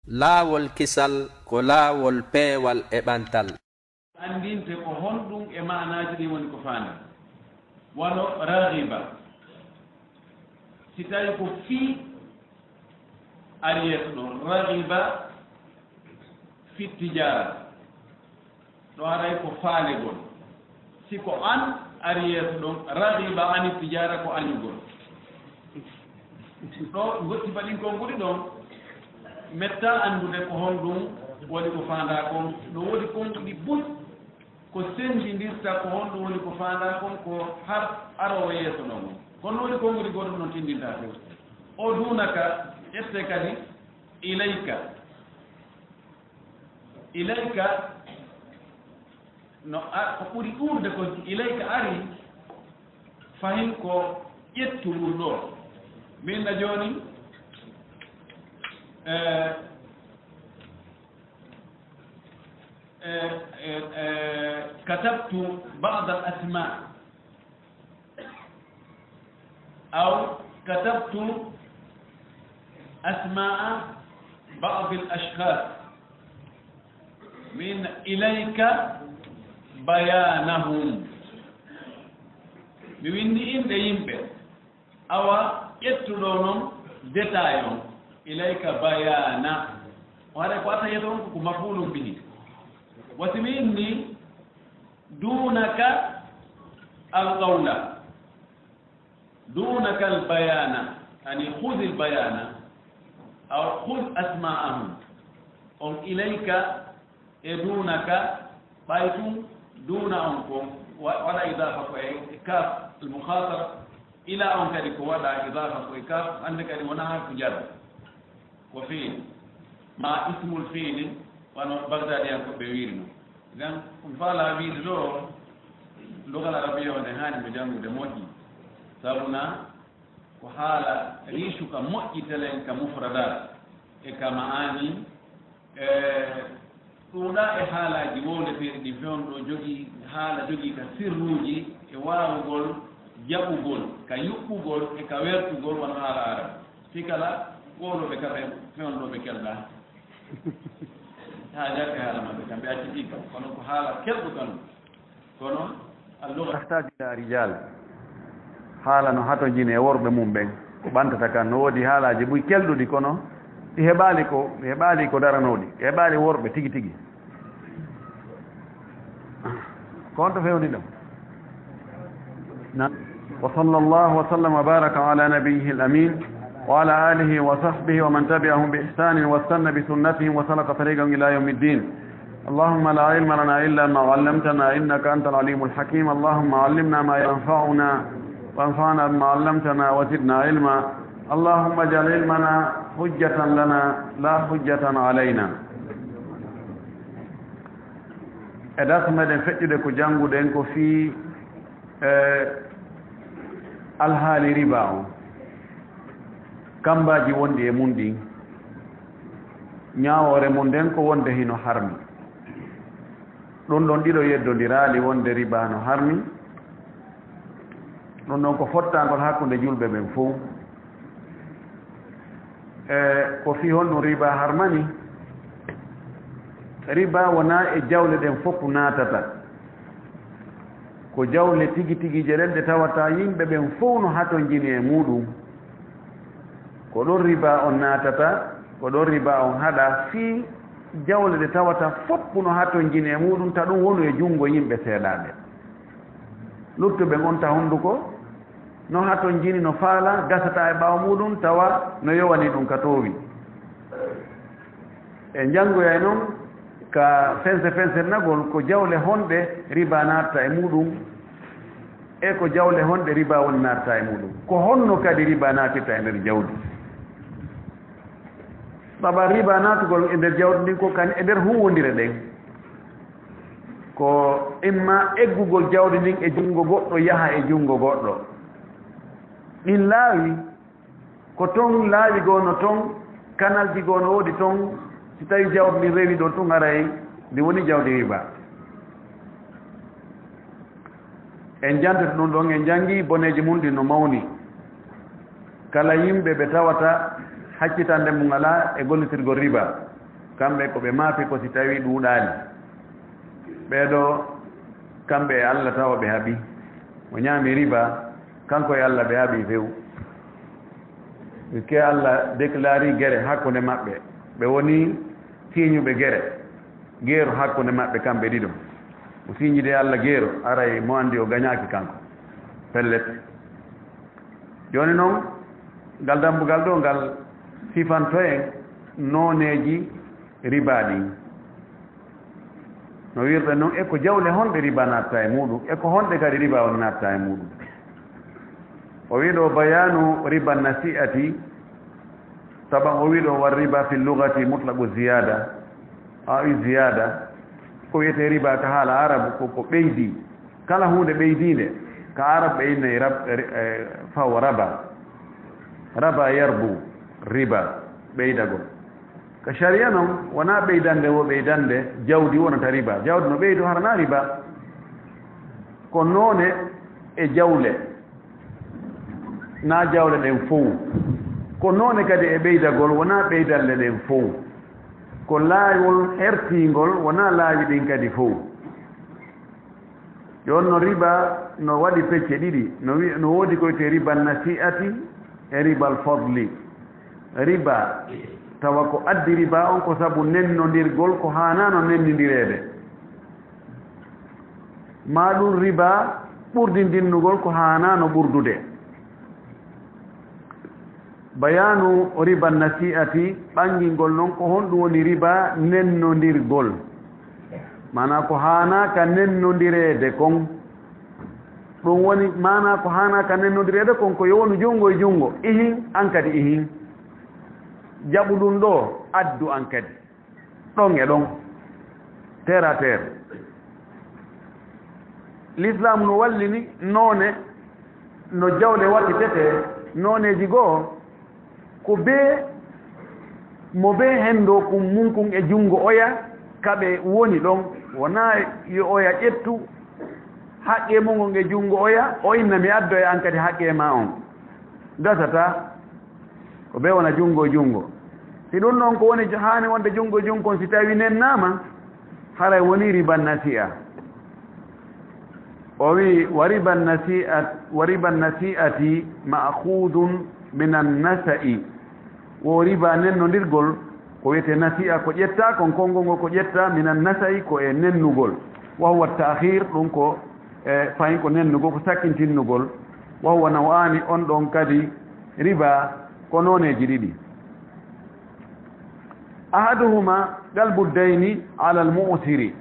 laawol kisal ko laawol peewal e ɓantal. andinte ko honɗum e manaji ɗi woni ko faanda wano ragiba si tawi ko fii ari yeeso ɗo ragiba fi tijara ɗo aray ko faalegol siko an ari yeeso ɗon ragiba ani tijara ko añugol ɗo gotti baɗin ko nguri ɗon metta anndude ko honɗum woni ko faanda kon no woodi konɗuɗi bus ko sendindirta ko honɗum woni ko faanda kon ko har arowo yeeso ɗon kono woni konngudi goɗɗum noon tindinta few o dunaka ƴette kadi ilayka no ko ɓuri ɗurde ko ilayka ari fahin ko ƴettugol ɗo min na jooni كتبت بعض الأسماء أو كتبت أسماء بعض الأشخاص من إليك بيانهم بويني إن يمبر أو يتلونهم دتايهم إليك بيانا وهذا قاطع يتلونك مفعول به وتميني دونك القول دونك البيان يعني خذ البيان أو خذ أسماءهم أم إليك دونك بيت دون أنكم ولا إضافة كاف المخاطر إلى أنك ولا إضافة كاف عندك ونها فجر وفين مع اسم الفيل wano bagdadi yanko ɓe wirno gan ɗum faala wiide ɗo lugal arabia o nde hani mo janngude moƴƴi sabuna ko haala riisu ka moƴƴitelen ka mufradat e ka maani ɗuuɗa e haalaji wowleteɗi ɗi fewnɗo jogii haala jogii ka sirruji e waawugol jaɓugol ka yuɓɓugol e ka wertugol wono haala arab si kala wowloɓe kaɓe fewnɗoɓe kelɗa haajake haala maɓɓe kamɓe acciti kam kono ko haala kelɗo kan kono alluga tahtaji ila rijal haala no hatojini e worɓe mum ɓen ko ɓantata kan no woodi haalaji ɓuy kelɗuɗi kono ɗi heɓaali ko daranoɗi ɗi heɓaali worɓe tigi tigi ko on to fewni ɗum wa sallallahu wa sallam wa baraka ala nabiyihi al amin وعلى آله وصحبه ومن تبعهم بإحسان واستنى بسنتهم وسلك طريقهم إلى يوم الدين اللهم لا علم لنا إلا ما علمتنا إنك أنت العليم الحكيم اللهم علمنا ما ينفعنا وانفعنا بما علمتنا وزدنا علما اللهم اجعل علمنا حجة لنا لا حجة علينا إذا مدن فجدك جانغو دنكو في الحال رباو kambaji wondi e mun ɗin ñaawore mun nden ko wonde hino harmi ɗum ɗon ɗiɗo yeddodiraali wonde riba no harmi ɗum ɗon ko fottangol hakkunde julɓe ɓen fof ko fi honɗum riba harmani riba wona e jawle ɗen fof naatata ko jawle tigi tigi je ɗen ɗe tawata yimɓe ɓen fof no haton jini e muɗum ko ɗon riba on naatata ko ɗon riba on haɗa fii jawle ɗe tawata foppu no haton jini e muɗum ta ɗum wonu e junngo yimɓe seeɗaɓe luttuɓe gonta hunnduko no haton jini no faala gasata e ɓaawa muɗum tawa no yowani ɗum ka toowi e janngoya noon ka fense fense nagol ko jawle honɗe riba natta e muɗum e ko jawle honɗe riba woni natta e muɗum ko honno kadi riba natirta e nder jawdi saba riba natugol e nder jawdi ndin ko kani e nder huwodire ɗen ko imma eggugol jawdi ndin e junngo goɗɗo yaha e junngo goɗɗo ɗin laawi ko toon laawi goo no toon kanalji goo no woodi toon si tawi jawdi ndin rewi ɗon tun aray ndi woni jawdi riba en jantata ɗum ɗon en janngi boneji mum ɗi no mawni kala yimɓe ɓe tawata haccitande mum ala e gollitirgol riba kamɓe ko ɓe maafi ko si tawi ɗuuɗaani ɓeeɗo kamɓe e Allah tawa ɓe haɓi mo ñaami riba kanko e Allah ɓe haɓi few ke Allah déclari gere hakkunde maɓɓe ɓe woni siñuɓe gere geero hakkunde maɓɓe kamɓe ɗiɗo mo siñide Allah geero aray mo anndi o gañaaki kanko pellet jooni noon ngal dambugal ɗo ngal sifanto en nooneeji riba ɗin no wirɗe noon e ko jawle honɗe riba natta e muɗum e ko honɗe kadi riba on natta e muɗum o wiɗo bayanu riba nasi'ati taban o wiɗo war riba fi lugati mutlaqu ziyada ziyada ko wiyete riba ka haala arabu ko ɓeydi kala hunde ɓeydinde ka arab ɓe innayi faw raba yarbu riba ɓeydagol ka sharia noon wona ɓeydande wo ɓeydande jawdi wonata riba jawdi no ɓeydo harana riba ko noone e jawle na jawle ɗen fof ko noone kadi e ɓeydagol wona ɓeydalle ɗen fof ko laawol hertingol wona laawi ɗin kadi fof yon no riba no waɗi pecce ɗiɗi no woodi koyte riba nasi'ati e riba alfadli riba tawa ko addi riba on ko sabu nennondirgol ko hanano nennindireede ma ɗum riba ɓurdindinnugol ko hanano ɓurdude bayanu riba nasi'ati ɓangingol noon ko honɗum woni riba nennondirgol mana ko hanaka nennondireede kon ɗum woni mana ko hanaka nennondireede kon ko yowonu junngo e junngo ihin an kadi ihin jaɓu ɗum ɗo addu an kadi ɗon e ɗon terre à terre l'islam no wallini noone no jawle waɗitete nooneji goo ko bee mo bee hendo kum munkun e junngo oya kaɓe woni ɗon wona yo oya ƴettu haqqe mugon e junngo oya o inna mi addo e an kadi haqqe ma on gasata ko ɓe wona junngo e junngo si ɗum noon ko woni haani wonde junngo e junngo kon si tawi nennaama haray woni riba nasi'a o wi wa riba nasi'ati ma'khudun min an-nasa'i wo riba nennondirgol ko wiyete nasi'a ko ƴetta kon konngol ngol ko ƴetta min an-nasa'i ko e nennugol wa huwa ta'khir ɗum ko fayin ko nennugol ko sakkintinnugol wa huwa naw'ani on ɗon kadi riba ko nooneji ɗiɗi ahaduhuma galbu dayni ala al-mu'siri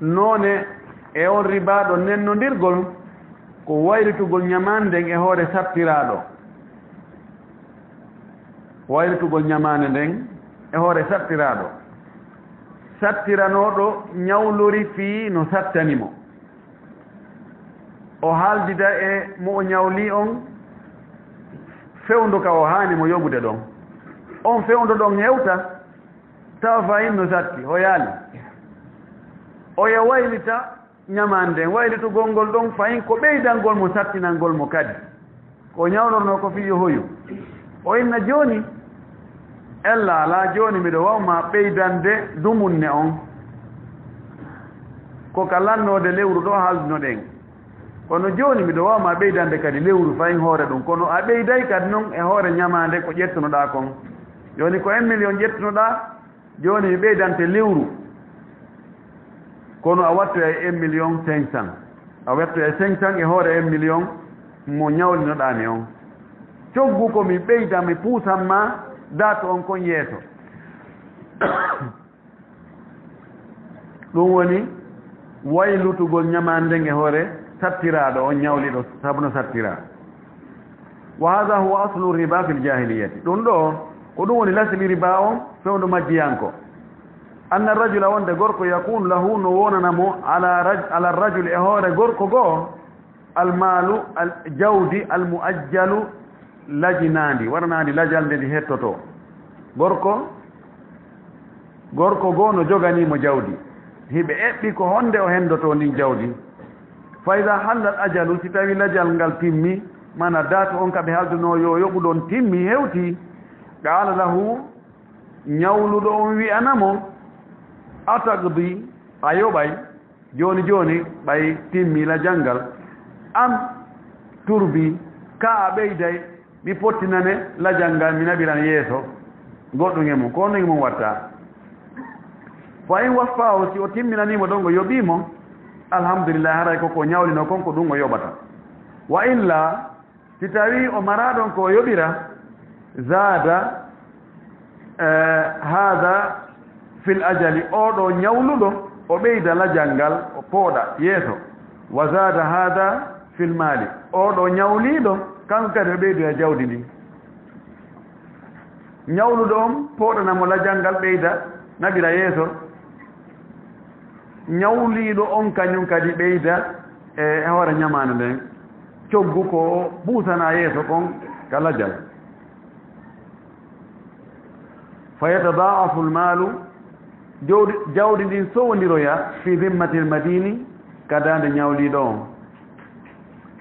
noone e on riba ɗo nennondirgol ko wayritugol ñamanden e hoore sattiraɗo wayritugol ñamande nden e hoore sattiraɗo sattiranoɗo ñawlori fii no sattanimo o haaldida e mo o ñawli on fewndu ka o haani mo yoɓude ɗon on fewndu ɗon hewta tawa fayin no satti o yaali oya waylita ñamanden waylitugol ngol ɗon fayin ko ɓeydangol mo sattinangol mo kadi ko ñawlorno ko fiyo hoyu o inna jooni ella ala jooni miɗo wawma ɓeydande dumunne on ko ka lannode lewru ɗo haalduno ɗen kono jooni miɗo wawma ɓeydande kadi lewru fayin hoore ɗum kono a ɓeyday kadi noon e hoore ñamande ko ƴettunoɗa kon jooni ko 1 million ƴettunoɗa jooni mi ɓeydante lewru kono a wattu e 1 million 500 a wattu e 500 e hoore 1 million mo ñawlinoɗami on coggu ko mi ɓeyda mi puusan ma daato on kon yeeso ɗum woni waylutugol ñamanden e hoore sattiraɗo on ñawliɗo sabuno sattira wa hada huwa aslu riba fil jahiliyati ɗum ɗo ko ɗum woni lasli riba on fewndu majjiyanko anna rajula wonde gorko yakunu lahu no wonanamo ala rajul e hoore gorko goo almalu jawdi almuajjalu lajinandi waɗanandi lajal nde ndi hettoto gorko goo no joganimo jawdi hiɓe eɓɓi ko honde o hendoto ndin jawdi fa ida hallal ajalu si tawi lajal ngal timmi mana datu on kaɓe halduno yo yoɓu ɗon timmi hewti qala lahu ñawluɗo on wi'anamo atagdi a yoɓay joni joni ɓay timmila janngal am turbi ka a ɓeyday mi pottinane la janngal mi naɓiran yeeso goɗɗum e mum ko no e mum watta fa in waffa o si o timminanimo ɗon o yoɓimo alhamdulillah haray koko ñawlino kon ko ɗum o yoɓata wa illa si tawi o maraɗon ko o yoɓira zada hada fil ajali oɗo ñawluɗo o ɓeyda la janngal o pooɗa yeeso wa zada hada fil mali oɗo ñawliɗo kanko kadi o ɓeydoya jawdi ndi ñawluɗo on pooɗanamo la janngal ɓeyda naɓira yeeso ñawliɗo on kañum kadi ɓeyda e hoore ñamande nden coggu ko ɓuusana yeeso kon ka lajal fa yatadaafu lmalu jawdi ndin sowondiroya fi dimmati lmadini kadande ñawliɗo on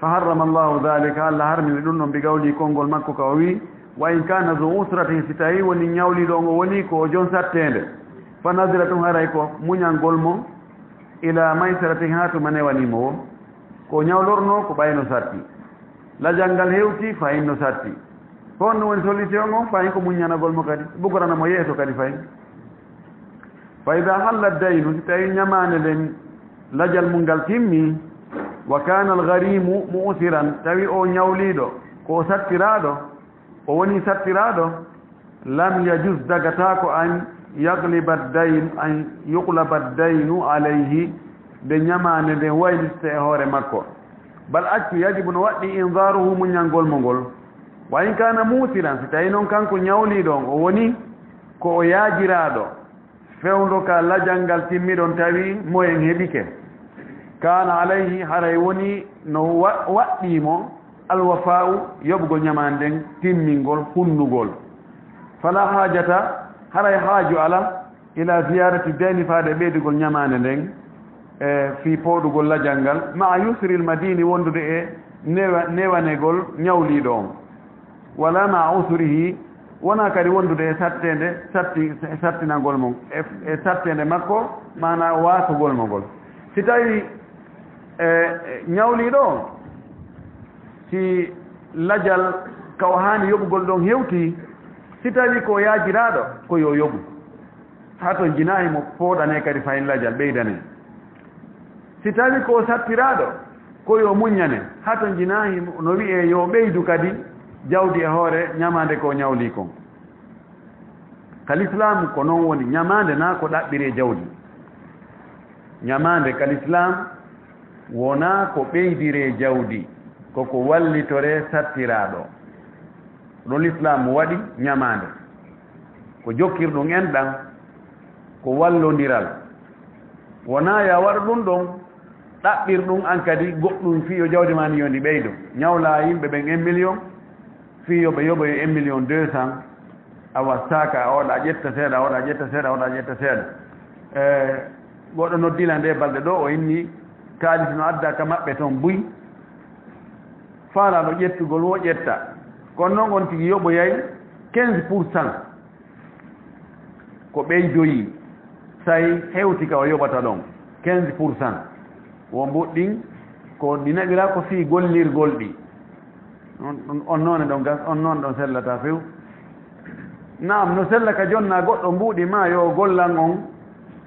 fa harrama allahu dhalika allah harmini ɗum ɗon mbi gawli konngol makko ka o wi wa in kana zo usratin si tawi woni ñawliɗo on o woni ko jon sattende fa nadira tum haray ko muñalngol mo ila maysaratin ha tuma newanimo wo ko ñawlorno ko ɓayno satti la janngal hewti fayin no satti honno woni solution on fayin ko muñanagol mo kadi bugoranamo yeeso kadi fayin fa ida halla daynu si tawi ñamande nden lajal mum ngal timmi wa kana algharimu mu'siran tawi o ñawliɗo ko sattiraɗo o woni sattiraɗo lam yajuz dagatako an yagliba dayn an yuqlaba daynu alayhi de ñamande nden wayliste e hoore makko bal accu yajibu no waɗɗi indaruhu muñalngol mo ngol wa in kana musiran si tawi noon kanko ñawliɗon o woni ko o yaajiraɗo fewndo ka lajal timmiɗon tawi moyen heɓike kana alayhi haray woni no waɗɗimo alwafa'u yoɓgol ñamande nden timmingol hunnugol fala hajata haray haaju ala ila ziyarati dayni faade ɓeydugol ñamande nden fi pooɗugol lajal ngal ma yusril madini wondude e newanegol ñawliɗo on wala ma usrihi wona kadi wondude e sattende sattinagol mum e sattende makko mana wasugol mo ngol si tawi ñawliɗo on si lajal kaw hani yoɓugol ɗon hewti si tawi ko yaajiraɗo ko yo yoɓu ha to jinahi mo pooɗane kadi fayin lajal ɓeydane si tawi ko sattiraɗo ko yo muñane ha to jinahi no wi'e yo ɓeydu kadi jawdi e hoore ñamande ko ñawli kon kalislam ko noon woni ñamande na ko ɗaɓɓiri e jawdi ñamande kalislam wona ko ɓeydire jawdi koko wallitore sattiraɗo ɗon l'islam waɗi ñamande ko jokkirɗum enɗan ko wallodiral wona ya waɗa ɗum ɗon ɗaɓɓir ɗum an kadi goɗɗum fiyo jawdi ma ni yondi ɓeydo ñawla yimɓe ɓen 1 million fiyo ɓe yoɓa yo 1 million 200 awa saka a oɗa ƴetta seeɗa oɗa ƴetta seeɗa oɗa ƴetta seeɗa goɗɗo noddila nde balɗe ɗo o inni kaalis no adda ka maɓɓe toon buy faalaɗo ƴettugol wo ƴetta kono noon on tigi yoɓoyay 15% ko ɓeydoyi say hewti ka o yoɓata ɗon 15% wo mbuɗɗin ko ɗi naɓira ko fii gollirgol ɗi on noone ɗon gas on noon ɗon sellata few naam no sella ka jonna goɗɗo mbuuɗi ma yo gollan on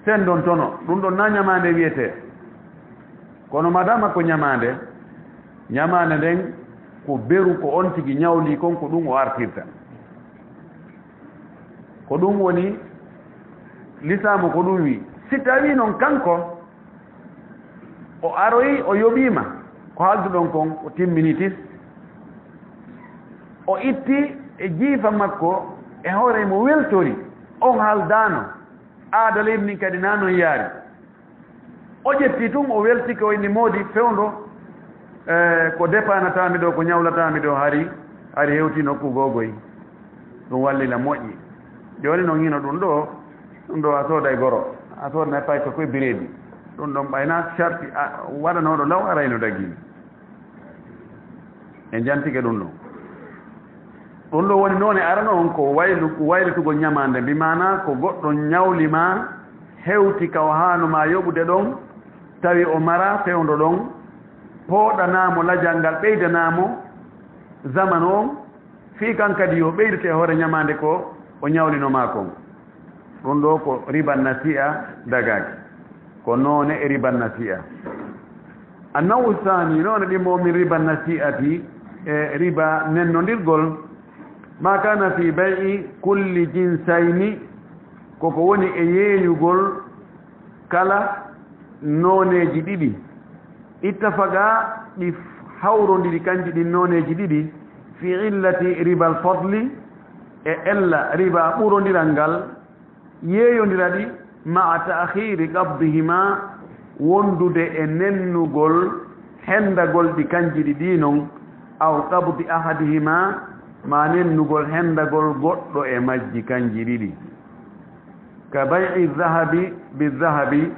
sendon tono ɗum ɗon na ñamande wiyete kono madama ko ñamande nden ko beru ko on tigi ñawli kon ko ɗum o artirta ko ɗum woni lisamu ko ɗum wi si tawi noon kanko o aroyi o yoɓima ko halduɗon kon o timminitis o itti e jiifa makko e hoore mo weltori on haaldano aada leydi ndin kadi na noon yaari o ƴetti tun o weltike o inni moodi fewndo ko dépanatami ɗo ko ñawlatami ɗo hari hewti nokku gogoy ɗum wallila moƴƴi joni noon hino ɗum ɗo a sooda e goro a soodana pay ko koye bireedi ɗum ɗon ɓayna sarti waɗanoɗo law arayno dagui en jantike ɗum ɗon ɗon ɗo woni noone arano on ko waylitugol ñamande mbimana ko goɗɗo ñawlima hewti kaw haanuma yoɓude ɗon tawi o mara fewndo ɗon pooɗanamo lajal ngal ɓeydanamo zaman on fii kan kadi yo ɓeydete hoore ñamande ko o ñawlinoma kon ɗum ɗo ko riban nasi'a dagaki ko noone e riban nasi'a annawu sani noone ɗimmo min riban nasi'ati e riba nennodirgol ma kana fi bay'i kulli jinsayni koko woni e yeeyugol kala nooneji ɗiɗi ittafaga ɗi hawrondiri kanji ɗin nooneji ɗiɗi fi illati ribal fadli e ella riba ɓurondiral ngal yeeyondira ɗi ma'a ta'khiri qabdihima wondude e nennugol hendagol ɗi kanji ɗi ɗi non aw qabdi ahadihima ma nennugol hendagol goɗɗo e majji kanji ɗiɗi ka bay'i dhahabi bidahabi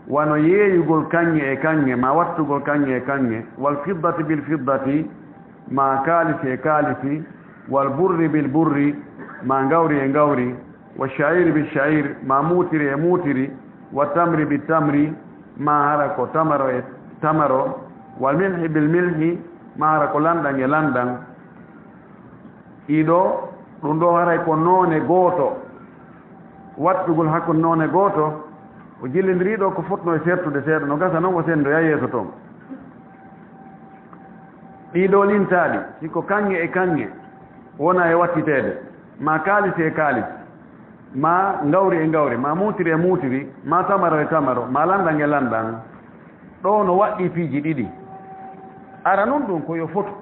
wano yeeyugol kanŋe e kanŋe ma wattugol kanŋe e kanŋe wal fiddati bil fiddati ma kaalisi e kaalisi wal burri bil burri ma ngawri e ngawri wa sha'iri bil sha'ir ma muutiri e muutiri wa tamri bil tamri ma hara ko tamaro e tamaro wal milhi bil milhi ma hara ko lanɗan e lanɗan ɗiɗo ɗum ɗo haray ko noone gooto wattugol hakkude noone gooto o jillindiriɗo ko fotno e sertude seeɗa no gasa noon o sendoya yeeso toon ɗiɗo lintaaɗi siko kanŋe e kanŋe wona e wattiteede ma kaalisi e kaalisi ma ngawri e ngawri ma muutiri e muutiri ma tamaro e tamaro ma lanɗan e lanɗan ɗo no waɗɗi piiji ɗiɗi ara noon ɗum koyo fotu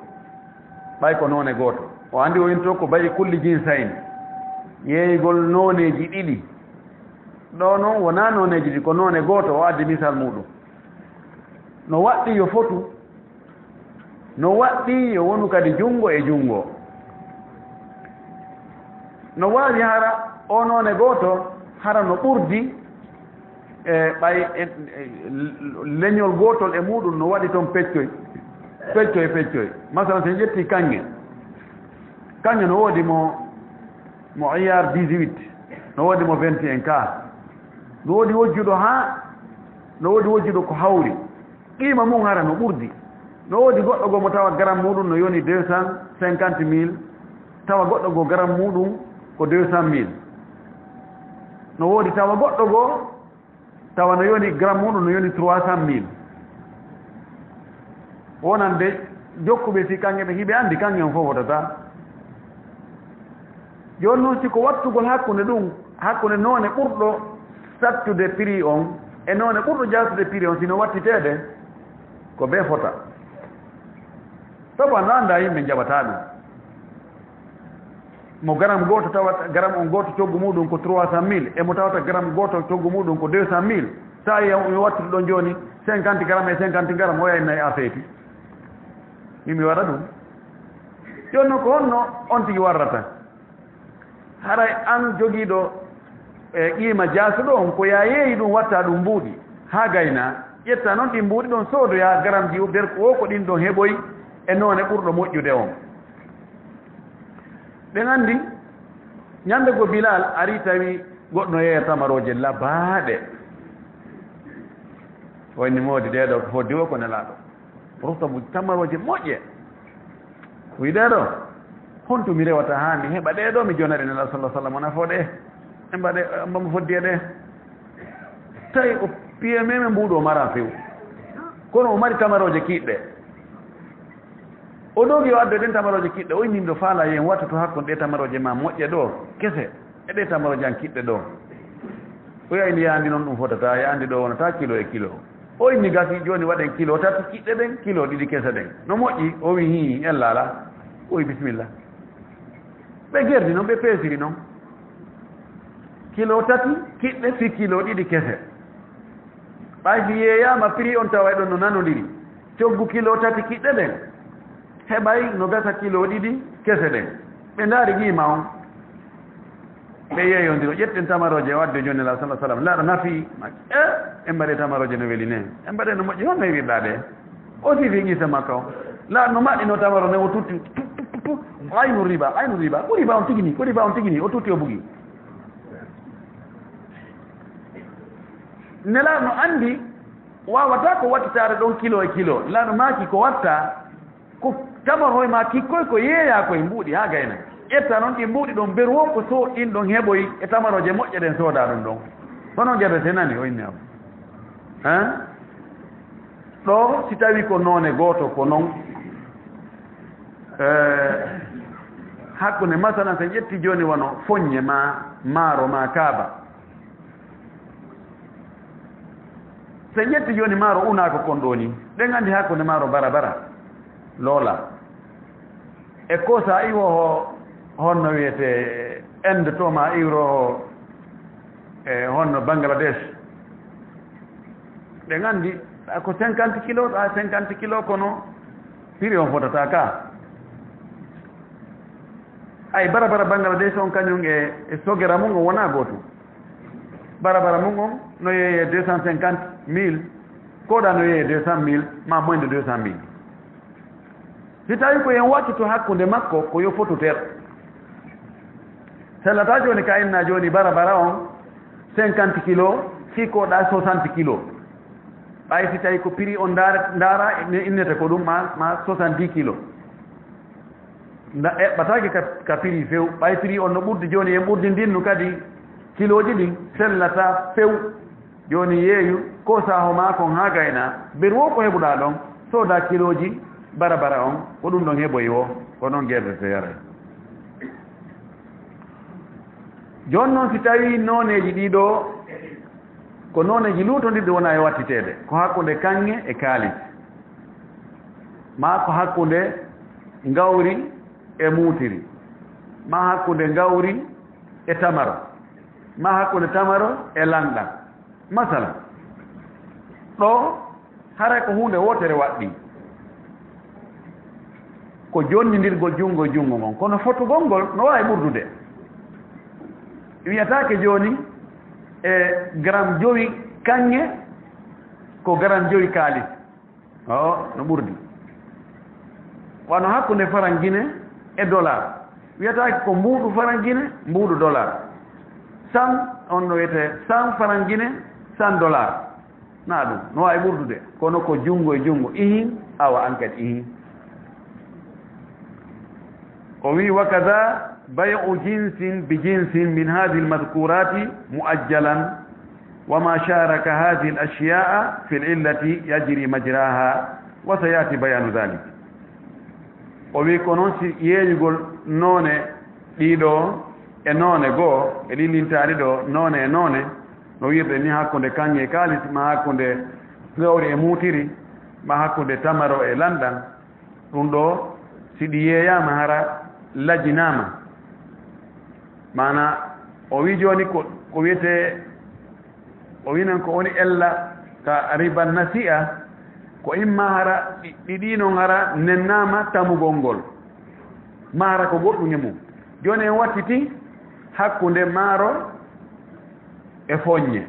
ɓay ko noone gooto o anndi o into ko bayi kulli jinsayn yeeygol nooneji ɗiɗi ɗo noon wona nooneji ɗi ko noone gooto o addi misal muɗum no waɗɗi yo fotu no waɗɗi yo wonu kadi junngo e junngo no waawi hara o noone gooto hara no ɓurdi e ɓay leñol gootol e muɗum no waɗi toon peccoy masalan sen ƴetti kanŋe no woodi mo iyar 18 no woodi mo 21 ka no woodi wojjuɗo no woodi wojjuɗo ko hawri qiima mum hara no ɓurdi no woodi goɗɗo go mo tawa garam muɗum no yoni 250 000 tawa goɗɗo go garam muɗum ko 200 000 no woodi tawa goɗɗo go tawa no yoni garam muɗum no yoni 300 000 wonande jokkuɓe si kanŋe ɓe hiɓe anndi kanŋe on fof wotata joni noon siko wattugol hakkunde ɗum hakkunde noone ɓurɗo sattude prix on e noone ɓurɗo jasude prix on sino wattiteede ko be fota sabu anno annda yimɓe jaɓata ɗum mo garam gooto tawata garam on gooto coggu muɗum ko 300 000 e mo tawata garam gooto coggu muɗum ko 200 000 sa mi wattude ɗon jooni 50 garam e 50 garam o yaynayi a feeti mimi waɗa ɗum joni noon ko honno on tigi warrata haray an jogiiɗo e qiima jaasuɗo on ko ya yeeyi ɗum watta ɗum mbuuɗi haa gayna ƴetta noon ɗi mbuuɗi ɗon soodoya garamji nder o ko ɗin ɗon heɓoy e noone ɓurɗo moƴƴude on ɓen anndi ñande go Bilal ari tawi goɗɗo yeeya tamaroje labaaɗe wonni moodi ɗeɗo ko hoddi o ko nelaaɗo rustamu tamaroje moƴƴe wiɗe ɗo honto mi rewata haa mi heɓa ɗe ɗo mi jonaɗe nela sallah sallam wona fo ɗe e mbaɗe mbamo foddi e ɗe tawi o piye meme mbuɗo o mara few kono o mari tamaroje kiɗɗe o ɗogi o addo ɗen tamaroje kiɗɗe o innimɗo faala yen watta to hakkude ɗe tamaroje ma moƴƴe ɗo kese e ɗe tamaroje an kiɗɗe ɗo o yayni yaandi noon ɗum fotata yaandi ɗo wonata kilo e kilo o inni gasi joni waɗen kilo tati kiɗɗe ɗen kilo ɗiɗi kese ɗen no moƴƴi o wi hi ellala o wi bisimilla ɓe gerdi noon ɓe peesiri noon kilo tati kiɗɗe fi kilo ɗiɗi kese ɓay si yeeyama prix on tawa ɗon no nanodiri coggu kilo tati kiɗɗe ɗen heɓay no gasa kilo ɗiɗi kese ɗen ɓe ndaari qiima on ɓe yeeyondiro ƴetten tamaroje wadde joni la sallah sallam laaɗo nafi en mbaɗe tamaroje no weli ne en mbaɗe no moƴƴi honno wirɗa ɗe o sifi qissa makka o laaɗo no maɗɗino tamaro ne o tutti aynu riba ko riba on tigini o tuti o bugi nela no andi wawata ko wattare ɗon kilo e kilo lano maki ko watta ko tamaro ma kikkoy ko yeeya koye mbuuɗi ha gayna ƴetta noon ɗi mbuuɗi ɗon beru wo ko so ɗin ɗon heɓoy e tamaroje moƴƴe ɗen sooda ɗum ɗon hono gueɗete nani o inni am han ɗo si tawi ko noone gooto ko noon hakkunde masalan so ƴetti joni wono foññe ma maaro ma kaaba so ƴetti joni maaro unako kon ɗo ni ɗen andi hakkunde maaro bara loola e ko sa iwo honno wiyete inde to ma iwro e honno Bangladesh ɗen andi ko 50 kilo ɗa 50 kilo kono prix on fotata ka ay bara Bangladesh on kañum e sogera mum on wona gootu bara mum on no yeye 250.000 koɗa no yeye 200.000 ma moins de 200.000 si tawi ko yen wattuto hakkunde makko ko yo fototer sellata joni ka inna joni bara on 50 kilo sikkoɗa 60 kilo ɓay si tawi ko prix on ndaara innete ko ɗum ma 70 kilo eɓɓatake ka prix few ɓay prix on no ɓurdi joni en ɓurdi ndinnu kadi kiloji ɗin sellata few joni yeeyu ko saho ma kon ha gayna ber wo ko heɓuɗa ɗon sooda kiloji bara on ko ɗum ɗon heɓoy wo ko noon guerdete yaray joni noon si tawi noneji ɗiɗo ko noneji luutondirɗe wona e wattitede ko hakkude kanŋe e kaalis ma ko hakkude ngawri e muutiri ma hakkude ngawri e tamaro ma hakkude tamaro e lanɗam masala ɗo hara ko hunde wotere waɗɗi ko jonnidirgol junngo ngon kono fotugol ngol no wawi ɓurdude wiyatake joni e gram jowi kanŋe ko gram jowi kaalis o no ɓurdi wano hakkude farangine e dollar wiyatake ko mbuuɗu farangine mbuuɗu dollar 100 on no wiyete 100 farangine 100 dollar na ɗum no wawi ɓurdude kono ko junngo e junngo ihin awa an kadi ihin o wi wa kada bay'u jinsin bi jinsin min hadhihi almadhkurati muajjalan wa ma sharaka hadhihi alashya'a fi alillati yajri majraha wa sayati bayanu dhalik o wi ko noon si yeeyugol noone ɗiɗo e noone goo e lillintari ɗo noone e noone no wirde ni hakkunde kanŋe e kaalis ma hakkunde gawri e muutiri ma hakkunde tamaro e lanɗam ɗum ɗo si ɗi yeeyama hara lajjinama mana o wi joni ko wiyete o winen ko woni ella ka riban nasi'a ko imma hara ɗiɗinon hara nennama tamugol ngol ma hara ko goɗɗum e mum joni en wattiti hakkunde maaro e foññe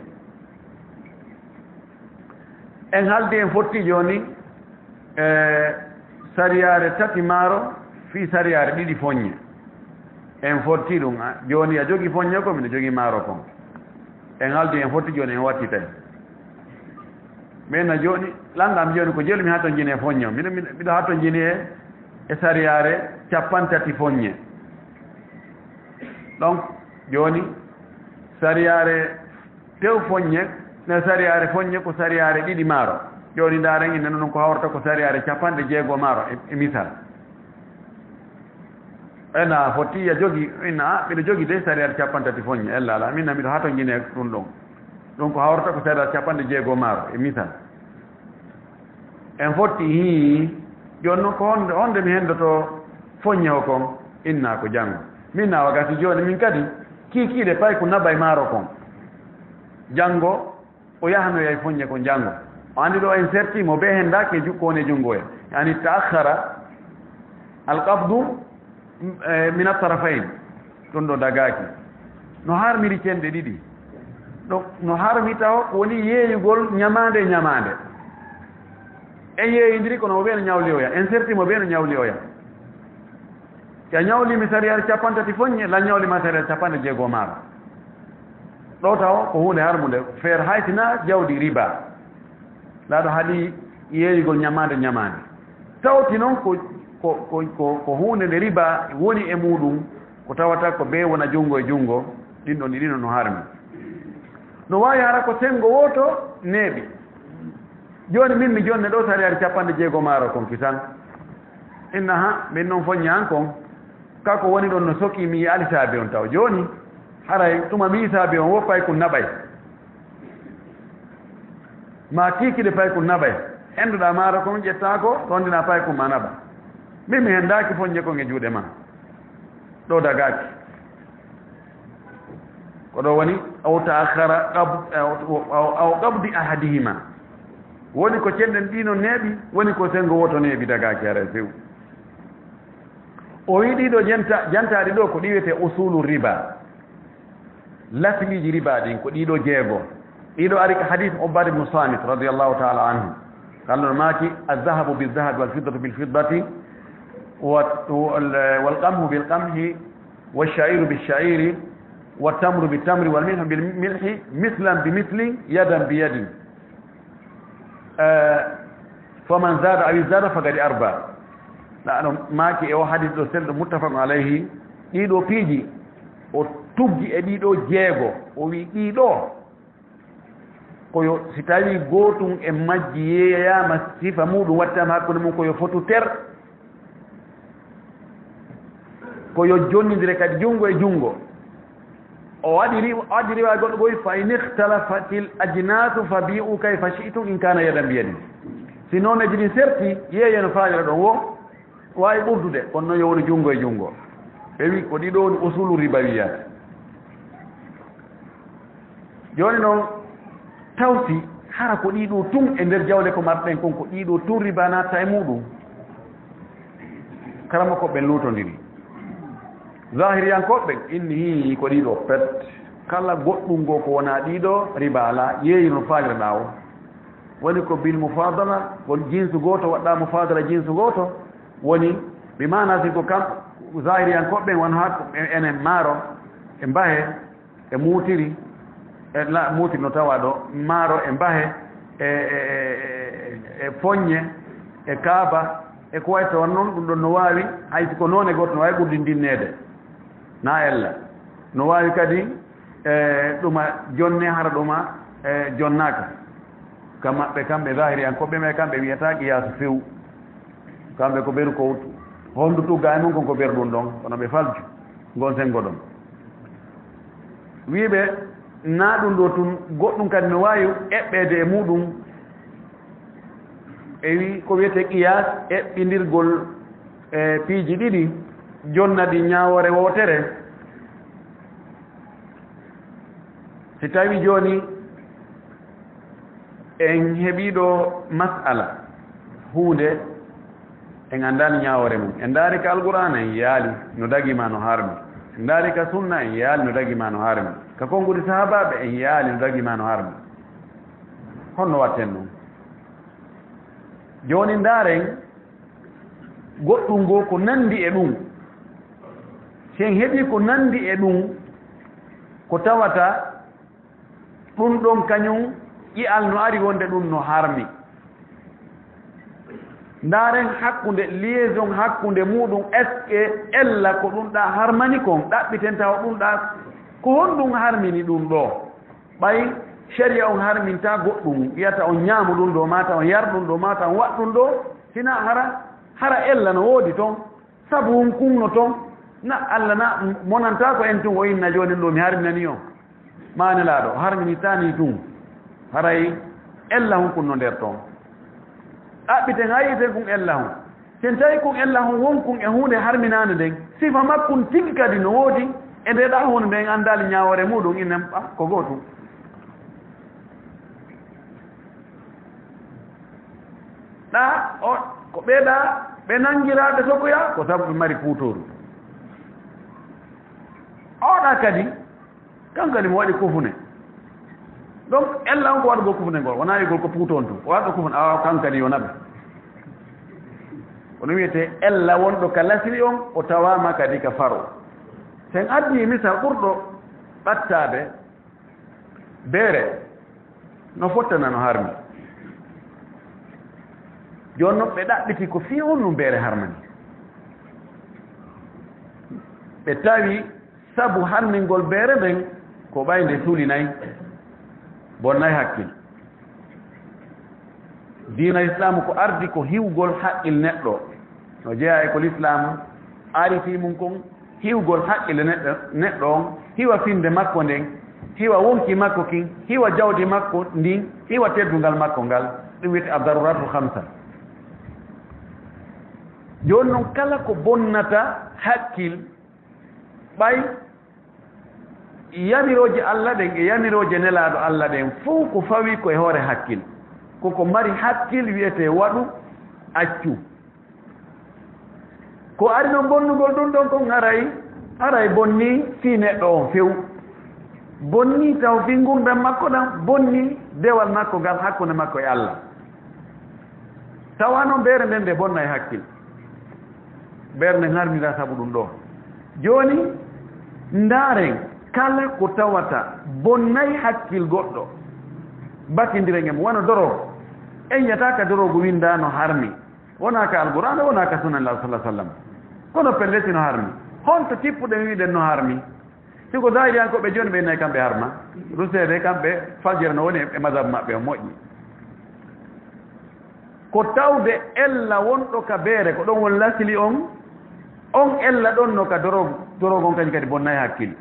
en haaldi en fotti joni sariyare tati maaro fi sariyare ɗiɗi foññe en fotti ɗum joni a jogi foññe ko mine jogi maaro kon en haaldi en fotti joni en wattitay maintenant joni lanɗam joni ko jelmi ha ton jini e foññe o mbiɗo ha ton jini e sariyare 50 foññe donc joni sariyare tew foññe ne sariyare foññe ko sariyare ɗiɗi maaro joni ndaren inen noon ko hawrata ko sariyare 60 maaro e misal ena fotti a jogi inna mbiɗo jogi de sariyare 50 foññe ella ala minna mbiɗo ha to jine ɗum ɗum ko hawrata ko sariyare 60 maaro e misal en fotti hi joni noon ko honde mi hendoto foññe o kon inna ko janngo min na wagati joni min kadi kiikiiɗe pay ko naba e maaro kon janngo o yahanoya e foññe kon janngo o andi ɗo en sertimo be hen dake jukko woni e junngo e yani taakhara alqabdu min atarafain ɗum ɗo dagaki no harmiri cenɗe ɗiɗi ɗo no harmita o ko woni yeeyugol ñamande e ñamande en yeeyidiri kono o ɓe no ñawli oya en sertimo ɓe no ñawli oya ya ñawli mi sariyar capantati foñe la ñawli ma sariyar capande jeego maaro ɗo taw ko hunde harmude feere haytina jawdi riba laaɗo haɗi yeeyigol ñamade tawti noon ko hunde nde riba woni e muɗum ko tawata ko ɓe wona junngo e junngo ɗin ɗino no harmi no wawi hara ko sengo woto neeɓi joni min mi jonne ɗo sariyar capande jeego maaro kon kisan inna ha min noon foññi an kon kako woni ɗon no soki mi ali saabi on taw joni haray tuma mi saabi on woppay ko naɓay ma kikiɗe pay ko naɓay enduɗa maaro kon ƴetta ko tondina pay ko ma naɓa min mi hendaki foññe kon e juuɗe ma ɗo dagaki ko ɗo woni aw taakhara aw qabdi ahadihima woni ko cenɗen ɗino neeɓi woni ko sengo woto neeɓi dagaki hara few o wi ɗiɗo jantaɗi ɗo ko ɗi wiyete usulu riba lasliji riba ɗin ko ɗiɗo jeego ɗiɗo ari ko hadith Ubbad ibn Samit radiyallahu ta'ala anhu kalno maaki alzahabu bilzahabi walfiddatu bilfiddati walqamhu bilqamhi walshairu bilshairi والتمر بالتمر والملح بالملح مثلا بمثل يدا بيد فمن زاد أو زاد فقد أربى لأنه ماكي أو حديث سلد متفق عليه إيدو بيجي o tuggi e ɗiɗo jeego o wi ɗiɗo koyo si tawi gootum e majji yeeyama sifa muɗum wattama hakkude mum koyo fotu ter koyo jonnidire kadi junngo e junngo o waɗi riwa goɗɗo ɓoyi fa in ikhtalafat l ajnasu fa bi'u kayfa shi'tum in kana yadan biyadi si noon e jiɗin serti yeeyeno faajira ɗon wo wawi ɓurdude kono noon yo woni junngo e junngo ɓe wi ko ɗiɗo woni usulu ribawiyat joni noon tawti hara ko ɗiɗo tun e nder jawle ko marɗen kon ko ɗiɗo tun riba natta e muɗum karama koɓe lutodiri zahiriyankoɓe inni hi ko ɗiɗo pet kala goɗɗum ngo ko wona ɗiɗo riba ala yeeyi no fajirɗa o woni ko bil mufadala ko jinsu goto waɗɗa mufadala jinsu goto woni bi mana si ko kam zahiriyankoɓe won ha enen maaro e mbahe e muutiri la muutiri no tawa ɗo maaro e mbahe e foññe e kaaba e ko way toon noon ɗum ɗon no waawi haysi ko noon e goto no wawi ɓurdi ndinnede na ella no waawi kadi ɗuma jonne hara ɗuma jonnaka kam maɓɓe kamɓe zahiriyankoɓe me kamɓe wiyata qiyasu few kamɓe ko ɓeru ko hondu tugga e mum konko ɓer ɗum ɗon kono ɓe falju gon sengo ɗon wiiɓe na ɗum ɗo tun goɗɗum kadi no wawi eɓɓede e muɗum e wi ko wiyete qiyas eɓɓidirgol e piiji ɗiɗi jonnadi ñawore wotere si tawi joni en heeɓiɗo masala hunde en andani ñawore mum en daari ka alqur'ana en yaali no dagima no harmi en daari ka sunna en yaali no dagima no harmi ka konngudi sahabaɓe en yaali no dagima no harmi honno watten noon joni ndaaren goɗɗum ngo ko nandi e ɗum sen heeɓi ko nandi e ɗum ko tawata ɗum ɗon kañum ƴi'al no ari wonde ɗum no harmi ndaaren hakkunde liaison hakkunde muɗum est ce que ella ko ɗum ɗa harmani kon ɗaɓɓiten tawa ɗum ɗa ko honɗum harmini ɗum ɗo ɓay sharia on harminta goɗɗum wiyata on ñaamu ɗum ɗo mata on yar ɗum ɗo mata on waɗ ɗum ɗo sina hara ella no woodi toon sabu hum kumno toon na allah na monanta ko en tun o inna joni ɗo mi harminani on manelaɗo harminitani tun haray ella hum kunno nder toon ɗaɓɓiten ha yiten kun ella hum sen tawi kun ella hum wonkun e hunde harminande nden sifa makkun tigi kadi no woodi e ndeɗa hunde nden andali ñawore muɗum inen ko gootum ɗa o ko ɓeeɗa ɓe nangiraɓe sokoya ko sabu ɓe mari puutoru oɗa kadi kankadi mo waɗi kufune donc ella on ko waɗugol kufune ngol wona yigol ko puuton tu o waɗɗo kufune awa kankadi yo naɓe ko no wiyete ella wonɗo ka lasiri on o tawama kadi ka faro sen addi misal ɓurɗo ɓattade beere no fottana no harmi joni noon ɓe ɗaɓɓiti ko fi on num beere harmani ɓe tawi sabu harmingol beere ɓen ko ɓayde suulinayi bonnayi hakkil diina islamu ko ardi ko hiwgol haqqil neɗɗo no jeeya e ko l'islamu arifi mum kon hiwgol haqqille neɗɗo on hiwa finde makko nden hiwa wonki makko kin hiwa jawdi makko ndin hiwa teddungal makko ngal ɗum wiyete adaruratul hamsa joni noon kala ko bonnata hakkil ɓay yamiroje Allah ɗen e yamiroje nelaɗo Allah ɗen fof ko fawi koye hoore hakkil koko mari hakkil wiyete waɗu accu ko ari noon bonnugol ɗum ɗon kon aray bonni fi neɗɗo on few bonni taw fi gurdam makko ɗam bonni dewal makko ngal hakkunde makko e Allah tawa noon beere nden nde bonna e hakkil beere nden harmira sabu ɗum ɗo joni ndaaren kala ko tawata bonnayi hakkil goɗɗo batindiren em wona dorogo en yataka dorogo windano harmi wona ka alqur'ana wona ka sunanlah sallah sallam kono pelleti no harmi honto tippuɗen wiɗen no harmi siko zahiriyankoɓe joni ɓe nayi kamɓe harma rusede kamɓe fajira no woni e madhab maɓɓe o moƴƴi ko tawde ella wonɗo ka beere ko ɗon won lasili on ella ɗon no ka dorogo on kañum kadi bonnayi hakkil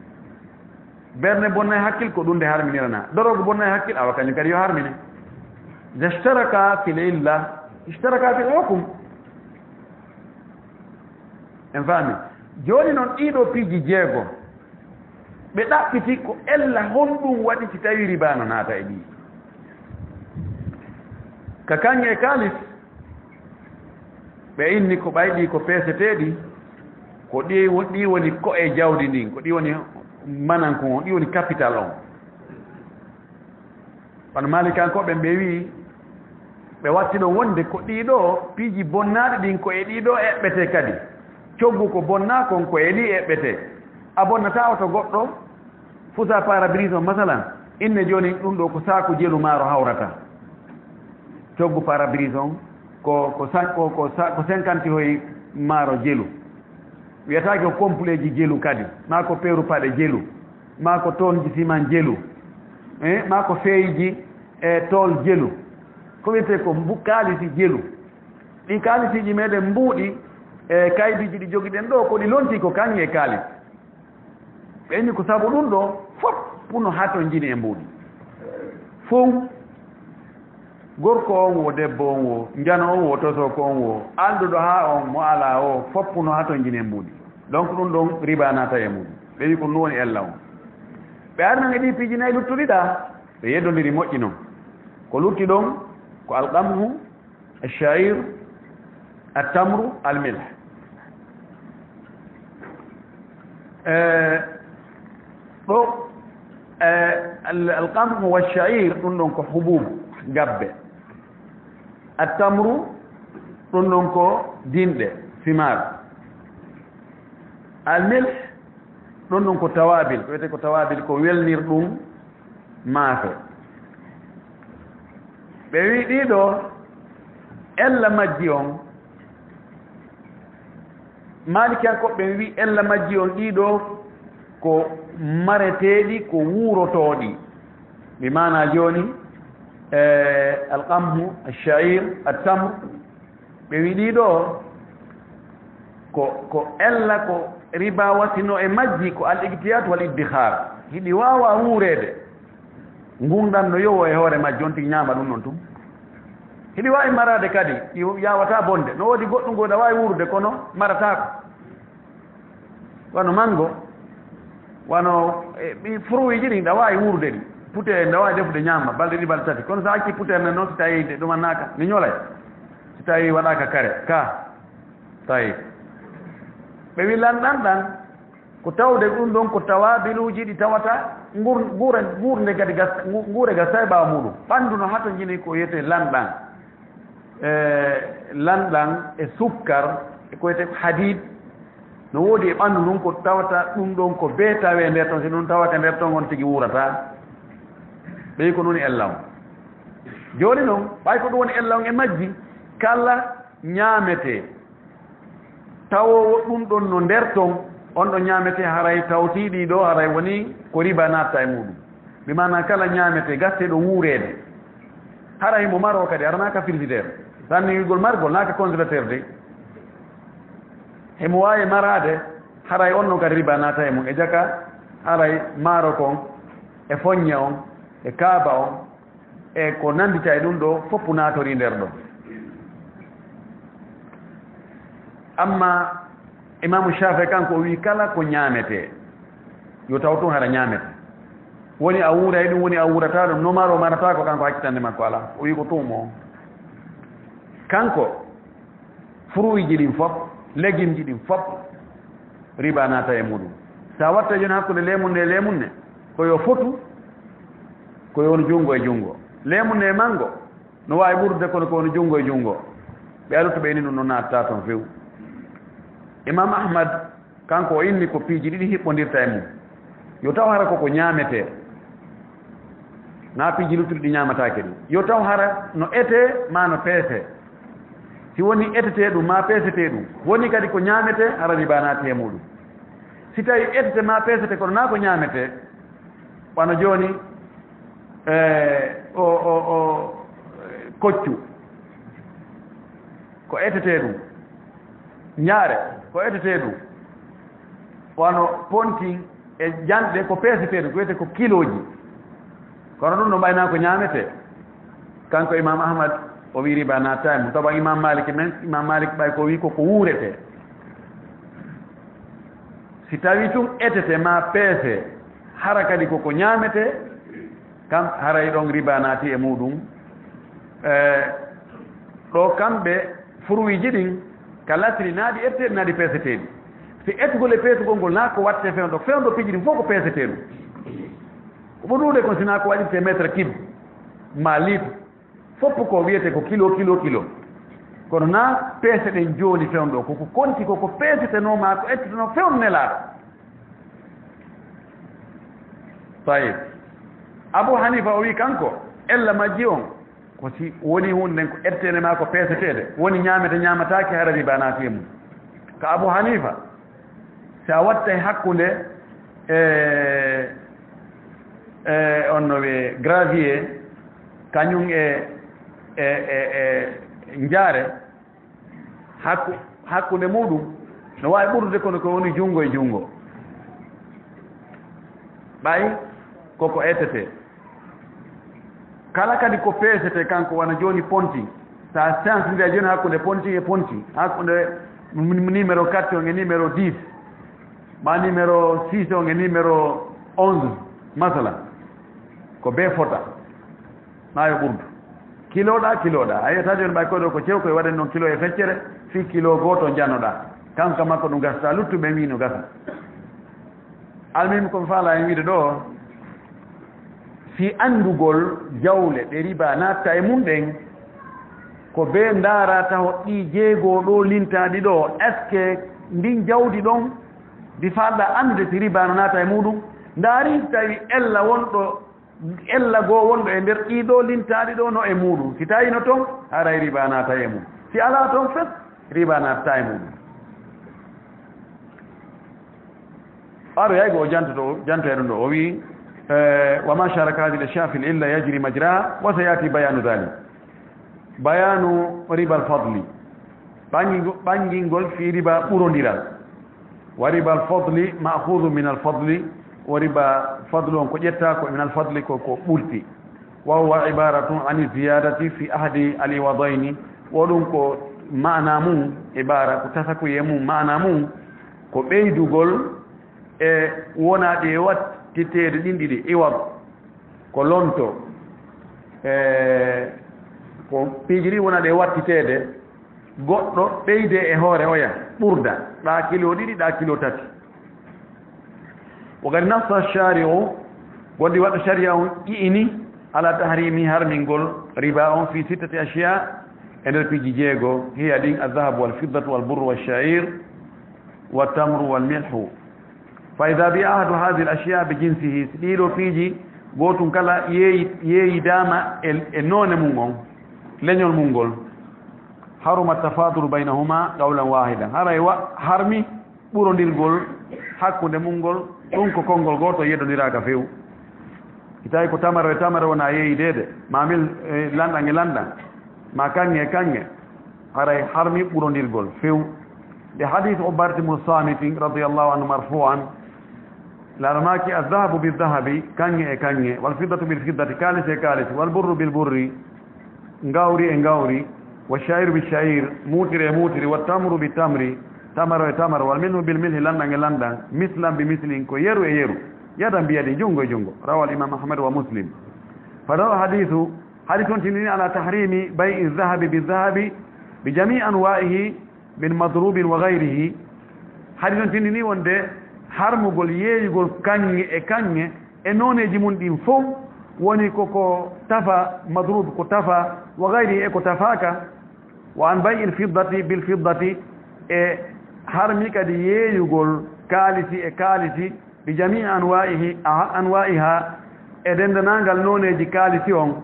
berne bonnayi hakkil ko ɗum nde harminirana dorogo bonnayi hakkil awa kañum kadi yo harmine ida ishtaraka fil illa ishtaraka fil hukum en faami joni noon ɗiɗo piiji jeego ɓe ɗaɓɓiti ko ella honɗum waɗi si tawi ribano naata e ɗi ka kanŋe e kalis ɓe inni ko ɓayɗi ko peeseteɗi ko ɗi woni ko e jawdi ndin ko ɗi woni mananko on ɗi woni capital on kono malikankoɓe ɓe wi ɓe watti ɗo wonde ko ɗiɗo piiji bonnaɗi ɗin ko e ɗiɗo eɓɓete kadi coggu ko bonna kon ko e ɗi eɓɓete a bonnata oto goɗɗo fusa parabrise o masalan inne joni ɗum ɗo ko saku jelu maaro hawrata coggu parabrise on ko 50 hoye maaro jelu wiyatake ko complet ji jelu kadi ma ko peeru paɗe jelu ma ko tonji siman jelu ma ko feeyji e tool jelu ko wiyete ko kaalisi jelu ɗi kaalisiji meɗen mbuuɗi e kaydiji ɗi jogiɗen ɗo ko ɗi lonti ko kanŋe kaalis ɓenni ko sabu ɗum ɗo fof puno hato jini e mbuuɗi fof gorko on wo debbo on wo njano on wo tosoko on wo anduɗo ha on mo ala o fof puno hato jini e mbuuɗi donc ɗum ɗon riba nata e muɗum ɓe wi ko ɗum woni ella on ɓe arnan e ɗi piiji nayi luttuɗiɗa ɓe yeddodiri moƴƴi noon ko lutti ɗon ko alqamhu alshair altamru almilh ɗo alqamhu walshair ɗum ɗon ko hubub gabbe altamru ɗum ɗon ko dinɗe simar almilh ɗum ɗon ko tawabil wiyete ko tawabil ko welnir ɗum maafe ɓe wi ɗiɗo ella majji on malikankoɓe wi ella majji on ɗiɗo ko mareteɗi ko wurotoɗi mi mana joni alqamhu alshair altamr ɓe wi ɗiɗo ko ella ko riba wasino e majji ko al iktiyat wal iddihar hiɗi wawa wuurede gundan no yowo e hoore majji on tigi ñama ɗum noon tum hiɗi wawi marade kadi yawata bonde no woodi goɗɗum goɗa wawi wuurde kono maratako wano mango wano ɓi fruit ji ɗin ɗa wawi wuurde ɗi putere nda wawi defude ñama balɗe ɗi balɗe tati kono sa acci putere nden noon so tawi ɗumannaka ni ñolay so tawi waɗaka kare ka tawi ɓe wi lanɗanɗan ko tawde ɗum ɗon ko tawabiluji ɗi tawata guurde kadi guure gasta e ɓawa muɗum ɓanndu no hato jini ko wiyete lanɗan lanɗan e sukkar e koyte hadid no woodi e ɓanndu ɗum ko tawata ɗum ɗon ko bee tawee nder toon si ɗum tawata nder toon on tigi wurata ɓey ko ɗum woni ella on jooni noon ɓay ko ɗum woni ella on e majji kala ñaametee tawowo ɗum ɗon no nder toon on ɗo ñaametee haray tawtiiɗii ɗo haray woni ko riba naatta e muɗum mi maana kala ñaametee gasteeɗo wuureede haray mo maroo kadi aranaaka frigidaire sanniwigol margol naaka congélateur de hemo waawi maraade haray on no kadi riba naata e mum e jaka haray maaro kon e foñña on e kaaba on e ko nanndita e ɗum ɗo fof naatorii nder ɗo amma imamu Shafi kanko o wii kala ko ñaametee yo taw tun hara ñaamete woni a wuura e ɗum woni a wuurataa ɗum no maro marata ko kanko hakkitande makko ala o wii ko tuumo kanko fruit ji ɗin fof légume ji ɗin fof riba naata e muɗum so a watta joni hakkude lemun nde lemun ne koyo fotu koyo woni junngo e junngo lemun ne mango no waawi ɓurde kono ko woni junngo e junngo ɓe aluto ɓe ni ɗum no natta toon few imam ahmad kanko o inni ko piiji ɗiɗi hiɓɓondirta e mum yo taw hara koko ñaametee na piiji luttuɗi ɗi ñaamataake ɗum yo taw hara no etee ma no peesee si woni etetee ɗum ma peesetee ɗum woni kadi ko ñaametee hara riba naati e muɗum si tawi etete ma peesete kono naa ko ñaametee wano jooni o koccu ko etetee ɗum ñaare ko etetee ɗum wano pontin e janɗe ko peesetee ɗum ko wiyete ko kiloji kono ɗum no mbaynaa ko ñaametee kanko imam ahmad o wii riba naata e mum tawa imam malik men imam malik ɓay ko wii koko wuuretee si tawii tun etete ma peese hara kadi koko ñaametee kam haray ɗon riba naati e muɗum ɗo kamɓe fruit ji ɗin ka latiri naaɗi etteɗi naaɗi peeseteeɗi si ettugol e peesugol ngol naa ko watte fewndo piji ɗin fof ko peesetee ɗum ko ɓurɗude kon sinaa ko waɗirte métre cube ma litre fopp ko wiyete ko kilo kono naa peese ɗen jooni fewnɗo koko konti koko peesetenoma ko ettiteno fewndu nelaaɗo tayib abou hanifa o wii kanko ella majji on ko si woni hunde nden ko ettene ma ko peeseteede woni ñaamataake hara riba naati e mum ko abou hanifa so a watta e hakkunde on no ɓe gravier kañum e njaare hakkunde muɗum no waawi ɓurdude kono ko woni junngo e junngo ɓay koko etete kala kadi ko peesete kanko wana jooni ponti sa sensindira jooni hakkunde ponti e ponti hakkunde numéro 4 on e numéro 10 ma numéro 6 on e numéro 11 masala ko bee fota maayo ɓurdu kiloɗa a yiyata jooni ɓay koyɗo ko cew koye waɗen noon kilo e feccere fii kilo gooto jannoɗa kanko makko ɗum gasata luttuɓe mbi no gasa almimi komi faala en wiide ɗo si anndugol jawle ɗe riba natta e mum ɗen ko bee ndaara taw ɗi jeegoo ɗo lintaaɗi ɗo est ce que ndin jawdi ɗon ndi faalɗa anndude si riba no naata e muɗum ndaari tawi ella goo wonɗo e ndeer ɗiɗo lintaaɗi ɗo no e muɗum si tawino toon haray riba naata e mum si alaa toon fes riba natta e muɗum aɗo yaygo o jantoe ɗum ɗo o wii wa ma sharaka hadi lshafil illa yajri majraha wa sayati bayanu dhalik bayanu riba alfadli ɓangingol fi riba ɓurondiral wa riba alfadli ma'khudhu min alfadli wa riba fadlu on ko ƴetta ko min alfadli ko ɓurti wa huwa ibaratun ani ziyadati fi ahdi aliwadayni wo ɗum ko mana mum ibara ko tasakuye mum mana mum ko ɓeydugol e wonaɗi e wattiteede ɗin ɗiɗi iwab ko lonto ko piiji ɗi wonaɗi e wattiteede goɗɗo ɓeyde e hoore oya ɓurda ɗa kilo ɗiɗi ɗa kilo tati وقد نص الشارع ودي وقت الشريعة إئني على تحريم هرمنغول ربا في 6 أشياء ender piji jeego hiya din adh-dhahab wal fiddatu wal burru wash sha'ir wat tamru wal milhu fa idha bi ahadu hadhihi al ashya bi jinsihi dilo piji gotun kala yeyi dama none mungol leñol mungol haruma tafadul bainahuma qawlan wahidan harmi burondirgol hakkunde mungol dum ko kongol goto yedondiraka few itay ko tamara wona yeyi dede mamil landa ma kange haray harmi burondirgol few de hadith ubar ibn samit radiyallahu anhu marfu'an la ramaki adh-dhahabu bil-dhahabi kange wal fiddatu bil-fiddati kalisi wal burru bil-burri ngawri والشعير بالشعير موتري والتمر بالتمر تمر والملح بالملح لندا مثلا بمثل كو يرو يدا بيد جونغو رواه الامام احمد ومسلم فروى حديث تنين على تحريم بيع الذهب بالذهب بجميع انواعه من مضروب وغيره حديث تنين وند حرم غول ييغول كانغي انونيجي mun din fof woni koko tafa madrub ko tafa wa ghayri ko tafaka wa an bay'il fiddati bil fiddati harmi kadi yeeyugol kalisi bi jami' anwa'iha dendanangal noneji kalisi on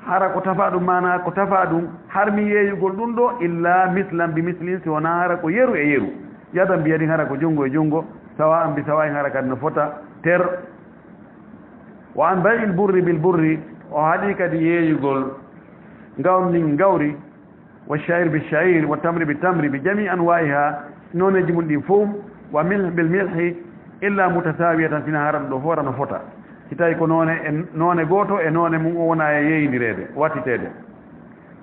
hara ko tafa dum mana ko tafa dum harmi yeeyugol dum do illa mislan bi mislin so na hara ko yeru yadan biyadi hara ko jungo sawa am bi sawa hara kad no fota ter وعن بيع البر بالبر وهذه كدي يقول غوري والشعير بالشعير والتمر بالتمر بجميع انواعها نون يجمل دي فوم وملح بالملح الا متساويه في نهار الظهر نفوتا كتاي كو نون غوتو نون مو ونا يينdirede watitede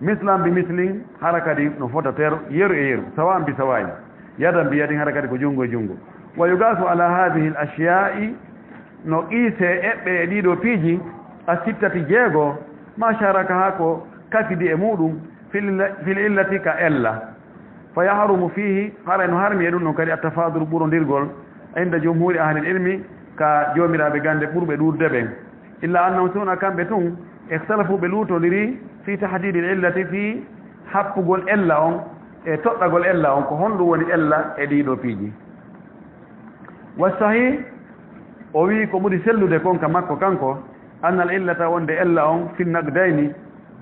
mislan bi mislin harakati nofota ter yeru sawan bi sawai yadan bi yadin harakati ko jungo wa yugasu ala hadhihi al ashya'i no ise ebbe dido piji asittati jego masharaka hako kafidi emudum fil illati ka ella fayahrumu fihi haranu harmi edun kadi atafadul burondirgol inda jumhuri ahli ilmi ka jomirabe gande burbe durdebe illa annahum suna kambe tun ikhtalafu biluto liri fi tahdid illati fi haqqul ella on e toddagol ella on ko hondu woni ella e dido piji wasahi o wi ko budi sellude konka makko kanko annal illata wonde ella on fi nagdaini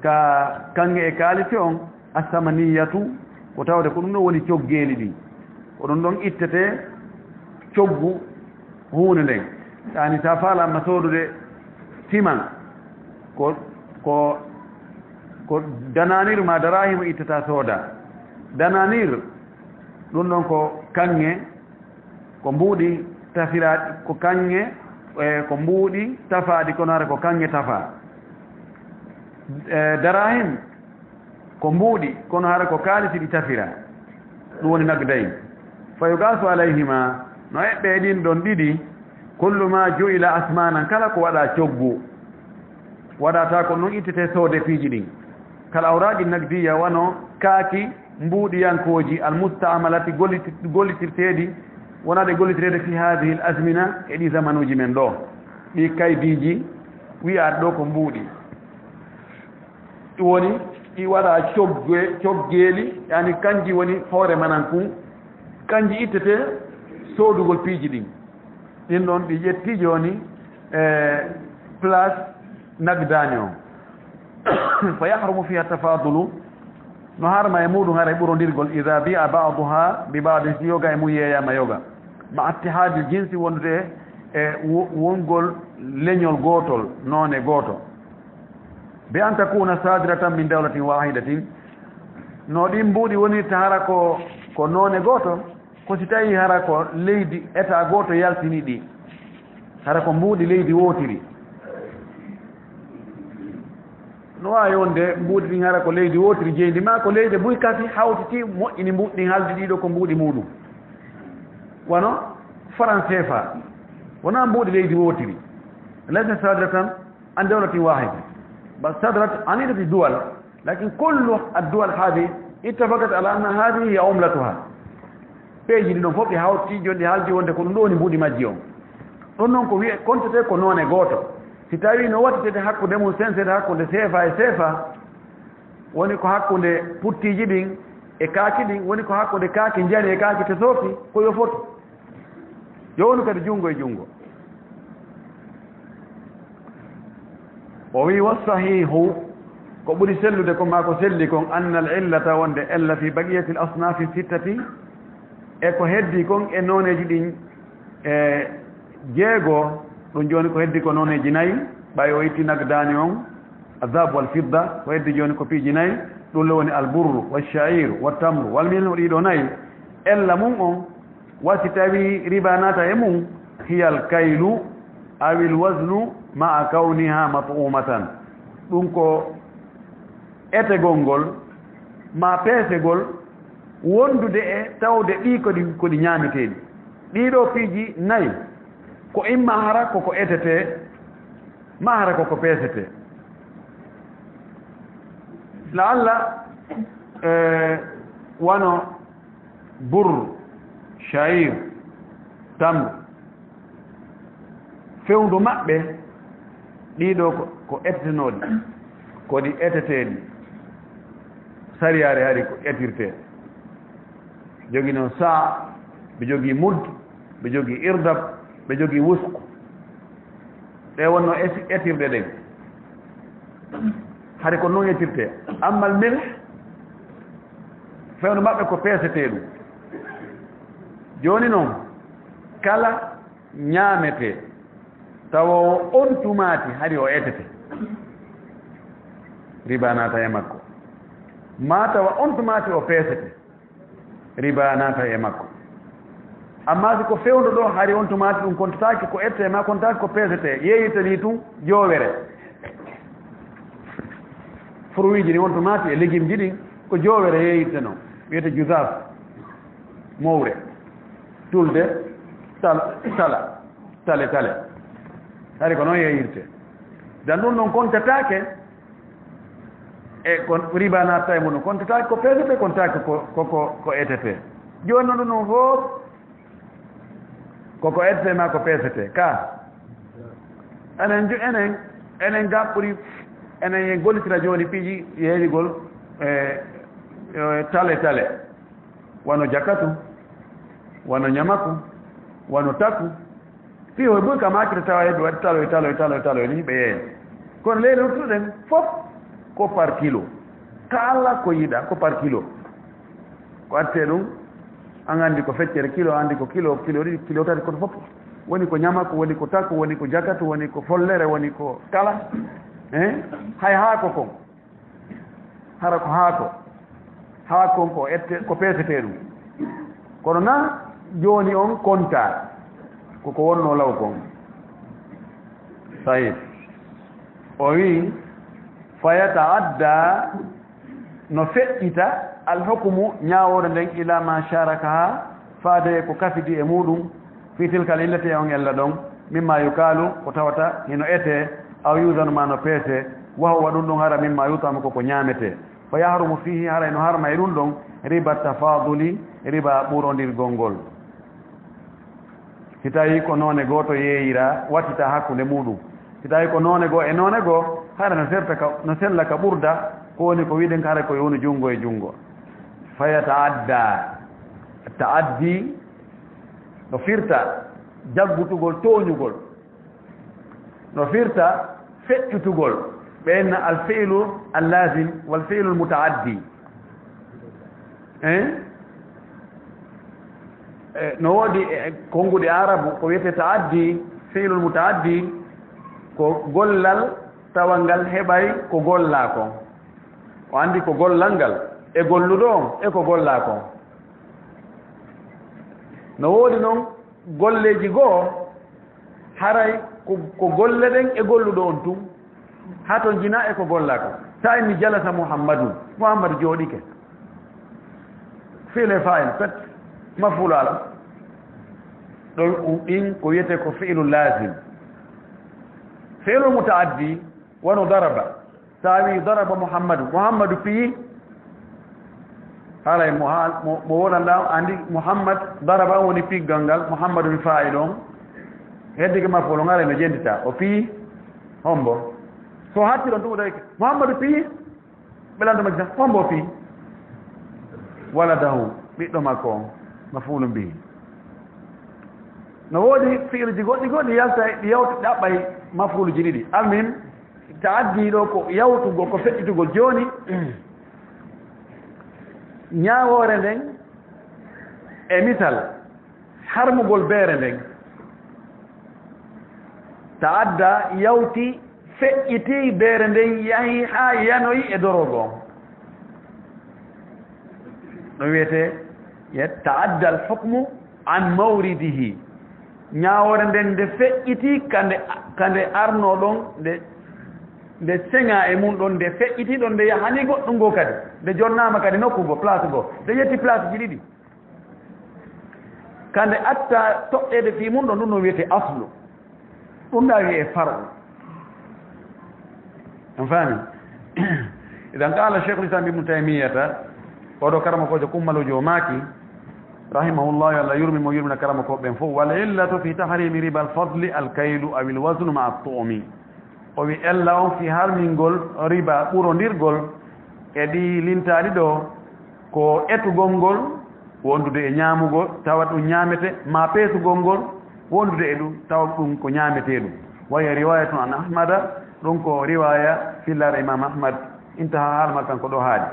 ka kange e kaliti on asamaniyatu ko tawde ko dum no woni cioggeli di ko don ittete cioggu huune den yani ta fala masodude timan ko dananir ma darahim ittata soda dananir dum don ko kange ko mbudi tafira ko kange ko mbudi tafadi ko nare ko kange tafa darahim ko mbudi kono hara ko kalisi di tafira dum woni nagday fa yugasu alayhima no ebbe din don didi kullu ma ju'ila asmanan kala ko wada coggu wada ta ko non itete sode fiji din kala awradi nagdiya wano kaaki mbudi yankoji almusta'malati gollitirtedi wonade gollitirede fi hadhihi alazmina edi zamanuji men do di kaydiji wi'a do ko mbudi woni i wada coggeli yani kanji woni hoore mananku kanji ittete sodugol piiji din don di yetti joni place nagdani on fa yahrumu fiha tafadulu no harma e mudu hare burondirgol idha bi'a ba'daha bi ba'd yoga e muyeya mayoga ma attihad jinsi wonde wongol leñol gotol none goto bi an takuna sadiratan min dawlatin wahidatin no dim budi woni tahara ko none goto ko si tawi hara ko leydi eta goto yaltini di hara ko mbudi leydi wotiri no ayonde mbudi din hara ko leydi wotiri jendi ma ko leydi buy kafi hawtiti mo ini mbudi haldi dido ko mbudi mudu wano français fa wana mbudi leydi wotiri laysa sadiratan an dawlatin wahida بل صدرت عن عدة دول لكن كل الدول هذه اتفقت على أن هذه هي عملتها peji dino fopi hawti jonde haldi wonde ko ndoni mbudi majjio don non ko wi kontete ko none goto si tawi no wattete hakkude mun sensede hakkude sefa e sefa woni ko hakkunde puttiji ɗin e kaaki ɗin woni ko hakkunde kaaki njari e kaaki tesooki ko yo foto jowoni kadi junngo e junngo o wi wassahihu ko ɓuri sellude ko ma ko selli kon anna al illata wonde ella fi baqiyati l asnafi sittati e ko heddi kon e nooneji ɗin e jeegoo ɗum jooni ko heddi ko nooneji nayi ɓay o itti nagdani on adab wal fidda ko heddi jooni ko piiji nayi ɗum lo woni alburru walsha'ir wattamru walmilhu ɗiɗo nayi ella mum on wasi tawi riba naata e mum hiya alkaylu awi lwasnu ma'a kawniha mat'umatan ɗum ko etegol ngol ma peesegol wondude e tawde ɗi koɗi ñaameteeɗi ɗiɗo piiji nayi ko imma hara koko etete ma hara koko peesete laalla wano bur sha'ir tamr fewndu maɓɓe ɗiɗo ko etetenoɗi koɗi eteteɗi sariyare hari ko etirte jogii noon saa ɓe jogii mud ɓe jogii irdab ɓe jogii wusku ɗe wonno etirde ɗen hade ko noon etirte ammal milh fewndu maɓɓe ko peesete ɗum jooni noon kala ñaamete tawa on tumaati hari o etete riba naata e makko ma tawa on tumaati o peesete riba naata e makko amma si ko fewndu ɗo hari on tumaati ɗum kontataaki ko ette ma kontataaki ko peesete yeeyitani tun joowere fruit ji ni on tumaati e légume ji ɗin ko joowere yeeyitte noon wiyete jusaf mowre tulde tala tale hari ko noon yeeyirte dan ɗum noon kontataake e ko riba natta e muɗum kontataake ko peesete kontataake ko etete jooni noon ɗum noon fof koko etete ma ko peesete ka enen gaɓɓuri enen gollitira jooni piiji yeerigol tale wano jakatu wano ñamaku wano taku fi hoye ɓuy kam hakkite tawa heɓe waɗi talo ni ɓe yeeya kono leydi huttuɗen fof ko par kilo kala ko yiɗa ko par kilo ko atte ɗum an anndi ko feccere kilo anndi ko kilo ɗiɗi kilo tati koto fof woni ko ñamaku woni ko taku woni ko jakatu woni ko follere woni ko kala hay haako kon hara ko haakon ko ette ko peesete ɗum kono na jooni on konta koko wonno law kon sahih o wi fayataadda no feƴƴita alhukmu ñaawore nden ila ma sharaka ha faade ko kafidi e muɗum fi tilkal illati on ella ɗon mimma yukalu ko tawata hino ete aw yusanu ma no peese wahuwa ɗum ɗon hara mimma yutama koko ñaamete fa yahrumu fihi hara no harma e ɗum ɗon riba tafaduli riba ɓurondirgol ngol si tawi ko noone gooto yeeyira wattita hakkunde muɗum si tawi ko noone goo e noone goo hara no sella ka ɓurda ko woni ko wiɗen ka hara ko yowni junngo e junngo fayataadda taaddi no firta jaggutugol tooñugol no firta feƴƴutugol ɓenna alfi'lu allazim walfi'lu almutaaddi no woodi konnguɗe arabu ko wiyete taaddi fi'lu almutaaddi ko gollal tawa ngal heɓay ko gollaa kon o anndi ko gollal ngal e golluɗo on e ko gollaa kon no woodi noon golleji goo haray ko golle ɗen e golluɗo on tun haa to jina e ko gollaa kon sa mi jalata mouhammadou jooɗike fiile fa'il fet mafulu ala ɗon ɗin ko wiyete ko fi'lu lazim fi'lu mutaaddi wano daraba tawi daraba mouhammadou piyi haray mo wonanɗa andi mouhammad daraba woni piggal ngal mouhammadou mi fa'il on heddike mafulu ngara no jendita o piyi hombo so hatti ɗon ɗum ɗoyke mouhammadou piyi belando makka pombo fi waladahu biddo makko mafulun bihi no wodi fi'il godi yalta yawtu dabbay mafulu jididi almin taaddi do ko yawtugo ko fettitugo joni ñaawore nden e misal harmugol beere nden taadda yawti feƴƴiti beere nden yahi ha yanoyi e dorogo no wiyete taadda al hukmu an mawridihi ñaawore nden nde feƴƴiti kande arno ɗon nde seŋa e mum ɗon nde feƴƴiti ɗon nde yahani goɗɗum go kadi nde jonnama kadi nokkugo place go nde yetti place ji ɗiɗi kande atta toɓɗede fi mum ɗon ɗum no wiyete aslu ɗum ɗa wiye far'u on faami idan qala cheikhul islam ibnu taymiyata oɗo karama kojo kummalujo maaki rahimahullah allah yurmimo yurmina karama ko ɓen fof wal illatu fi tahrimi riba al fadli al kaylu aw il wasnu ma at-tu'mi o wi ella on fi harmingol riba ɓurondirgol e ɗi lintaɗi ɗo ko etugol ngol wondude e ñaamugol tawa ɗum ñaamete ma peesugol ngol wondude e ɗum tawa ɗum ko ñaamete ɗum waya riwayatun an ahmada ɗum ko riwaya fillar imam ahmad intaha haalma kanko ɗo haali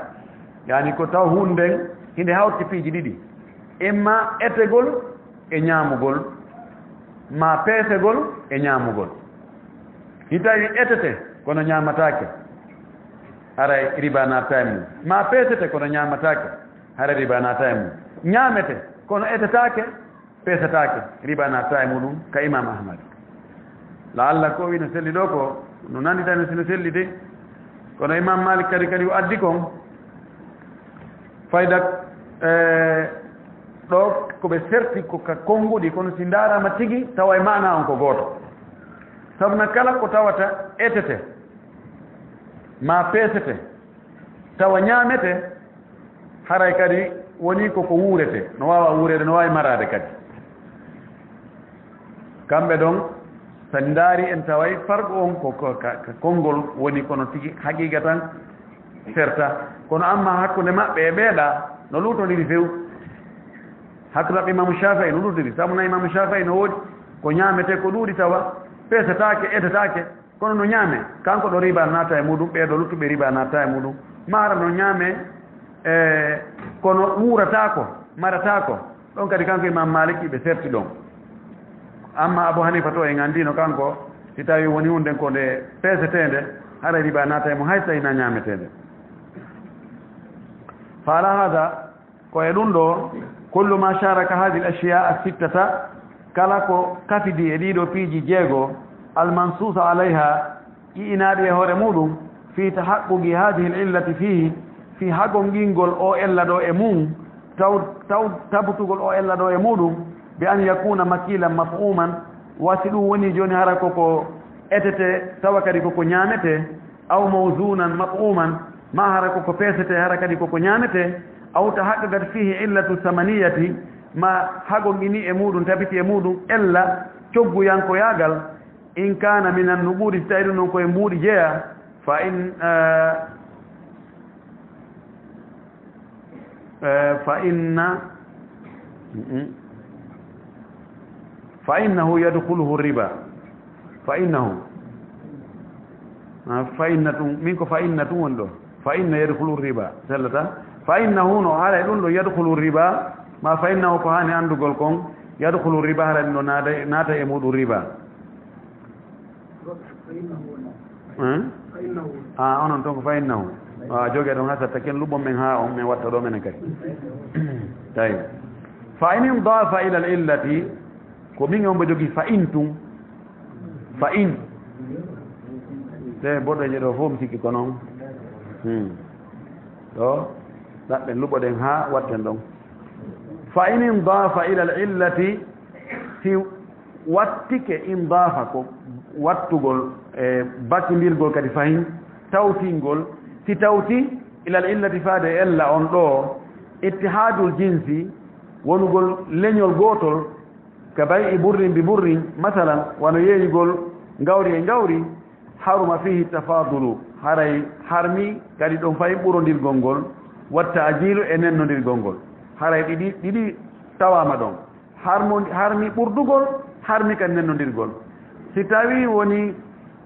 yani ko taw hunde nden hinde hawti piiji ɗiɗi imma etegol e ñaamugol ma peesegol e ñaamugol hi tawi etete kono ñaamatake haray riba naata e mum ma peesete kono ñaamatake haray riba naata e mum ñaamete kono etetake peesatake riba naata e muɗum ka imam ahmad laalla ko wi no selli ɗo ko no nanditani sino selli de kono imam malik kadi o addi kon fayda ɗo koɓe serti koka konnguɗi kono si darama tigi tawa e mana on ko goto sabuna kala ko tawata etete ma peesete tawa ñaamete haray kadi woni koko wuurete no wawa wuurede no wawi marade kadi kamɓe ɗon sen daari en taway farqu on ko konngol woni kono tigi haqiqa tan serta kono amma hakkude maɓɓe e ɓeeɗa no luutodiri few hakkude maɓɓe imamu Shafi'i no luutodiri sabuna imamu Shafi'i no woodi ko ñaamete ko ɗuuɗi tawa peesatake etetake kono no ñaame kanko ɗo riba naata e muɗum ɓeeɗo luttuɓe riba naata e muɗum mara no ñaame kono wuuratako maratako ɗon kadi kanko imam maliki ɓe serti ɗon amma abou hanifa to en andino kanko si tawi woni hunde ko nde peesetende hara riba naata e mo hay so tawina ñaametende fa ala hada ko e ɗum ɗo kullu ma sharaka hadi l ashiya as-sittata kala ko kafidi e ɗiɗo piiji jeego almansusa alayha ƴi'inaɗi e hoore muɗum fi tahaqquqi hadihi l illati fihi fi hagol ngingol o ella ɗo e mum taw tabutugol o ella ɗo e muɗum bi an yakuna makilan maf'uman wasi ɗum woni joni hara koko etete tawa kadi koko ñaamete aw mawzunan maf'uman ma hara koko peesete hara kadi koko ñaamete aw tahaqqaqat fihi illatu samaniyati ma hagol ngini e muɗum tabiti e muɗum ella cogguyankoyagal in kana min annuɓuuri so tawi ɗum noon koye mbuuɗi jeeya fa in fa innahu yadkhuluhu riba fa innahu fa innatum min ko fa innatum woni ɗo fa inna yadkhulu riba sellata fa innahu no haala ɗum ɗo yadkhulu riba ma fa innahu ko hani andugol kon yadkhulu riba haala ɗum ɗo naata e muɗum riba onon toon ko fa innahu jogue ɗon ha satta ken luɓɓon men ha on min watta ɗo menen kadi tawi fa in indafa ila l illati ko min on mbo jogui fa in tum fa in te boɗoje ɗo fof mi sikki ko noon ɗo ɗaɓɓen luɓoɗen ha watten ɗon fa in indafa ila l illati si wattike indafa ko wattugol e bakkindirgol kadi fayin tawtingol si tawti ila l illati faade ella on ɗo ittihadul jinsi wonugol leñol gotol ka bay i burrin bi burrin masalan wano yeeyigol ngawri e ngawri haruma fihi tafadulu haray harmi kadi ɗon fayi ɓurondirgol ngol watta ajilu e nennondirgol ngol haray ɗiɗi tawama ɗon harmi ɓurdugol harmi kadi nennondirgol si tawi woni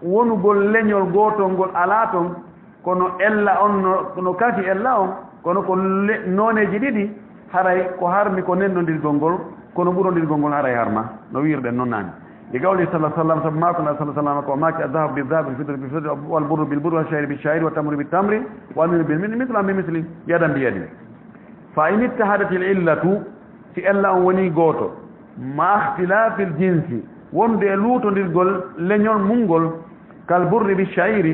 wonugol leñol gotol ngol ala ton kono ella on no kaki ella on kono ko noneji ɗiɗi haray ko harmi ko nennondirgol ngol kono ɓurondirgol ngol haray harma no wirɗen noon nani لقوله صلى الله عليه وسلم سماكنا صلى الله عليه وسلم وماك الذهب بالذهب الفضة بالفضة والبر بالبر والشعير بالشعير والتمر بالتمر والمن بالمن مثلا بمثل يدا بيد فإن اتحدت العلة في إلا وني غوتو مع اختلاف الجنس وندي لوتو ندغول لنيون مونغول كالبر بالشعير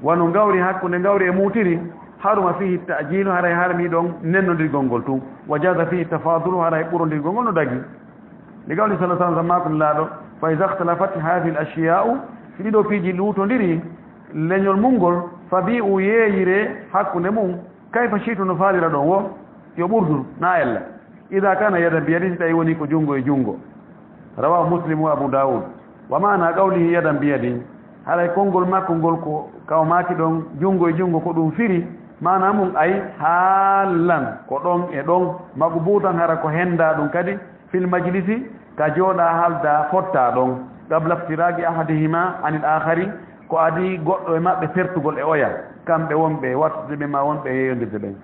ونغاوري حق نغاوري موتيري حرم فيه التأجيل هراي هرمي دون ننو ندغول تو وجاز فيه التفاضل هراي بورو ندغول نو داغي لقوله صلى الله عليه وسلم سماكم لادو فإذا اختلفت هذه الأشياء فيدو فيجي لوتو نديري لنيول مونغول فبيئو ييري حق نمون كيف شئت نفادر دون و يبردو نايل إذا كان يدا بيدي تايوني كو جونغو يجونغو رواه مسلم وأبو داود ومعنى قوله يدا بيدي هذا كونغول ما كونغول كو كاو ماكي دون جونغو يجونغو كو دون فيري معنى مون أي حالا كو دون يدون مقبوطا هرا كو هندا دون كدي في المجلس كجودا هالدا فوتا دون قبل افتراق أحدهما عن الآخر كو أدي قد ما بسرتقل إويا كم بيوم بيوات بما وان بيوم بيوم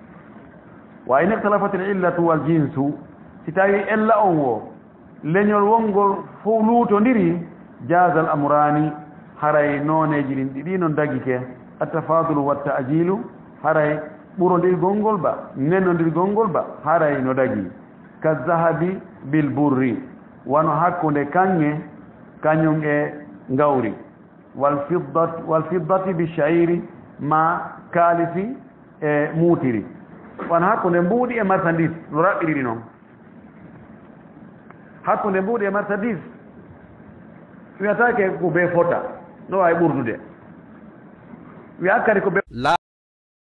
وإن اختلفت العلة والجنس ستاي إلا أنو لن يلونغل فولوتو نيري جاز الأمران هراي نوني جرين دينون داقيك التفاضل والتأجيل هراي بورو دير غونغول با نينون دير غونغول با هراي نو داقي كالذهب بالبر وانو حقو دي كانيون غوري والفضة بالشعير ما كالفي موتري wana hakkunde mbuuɗi e marchandise no raɓɓiriri noon hakkunde mbuuɗi e marchandise wiyatake ko be fota no wawi ɓurdude wiya kadi ko be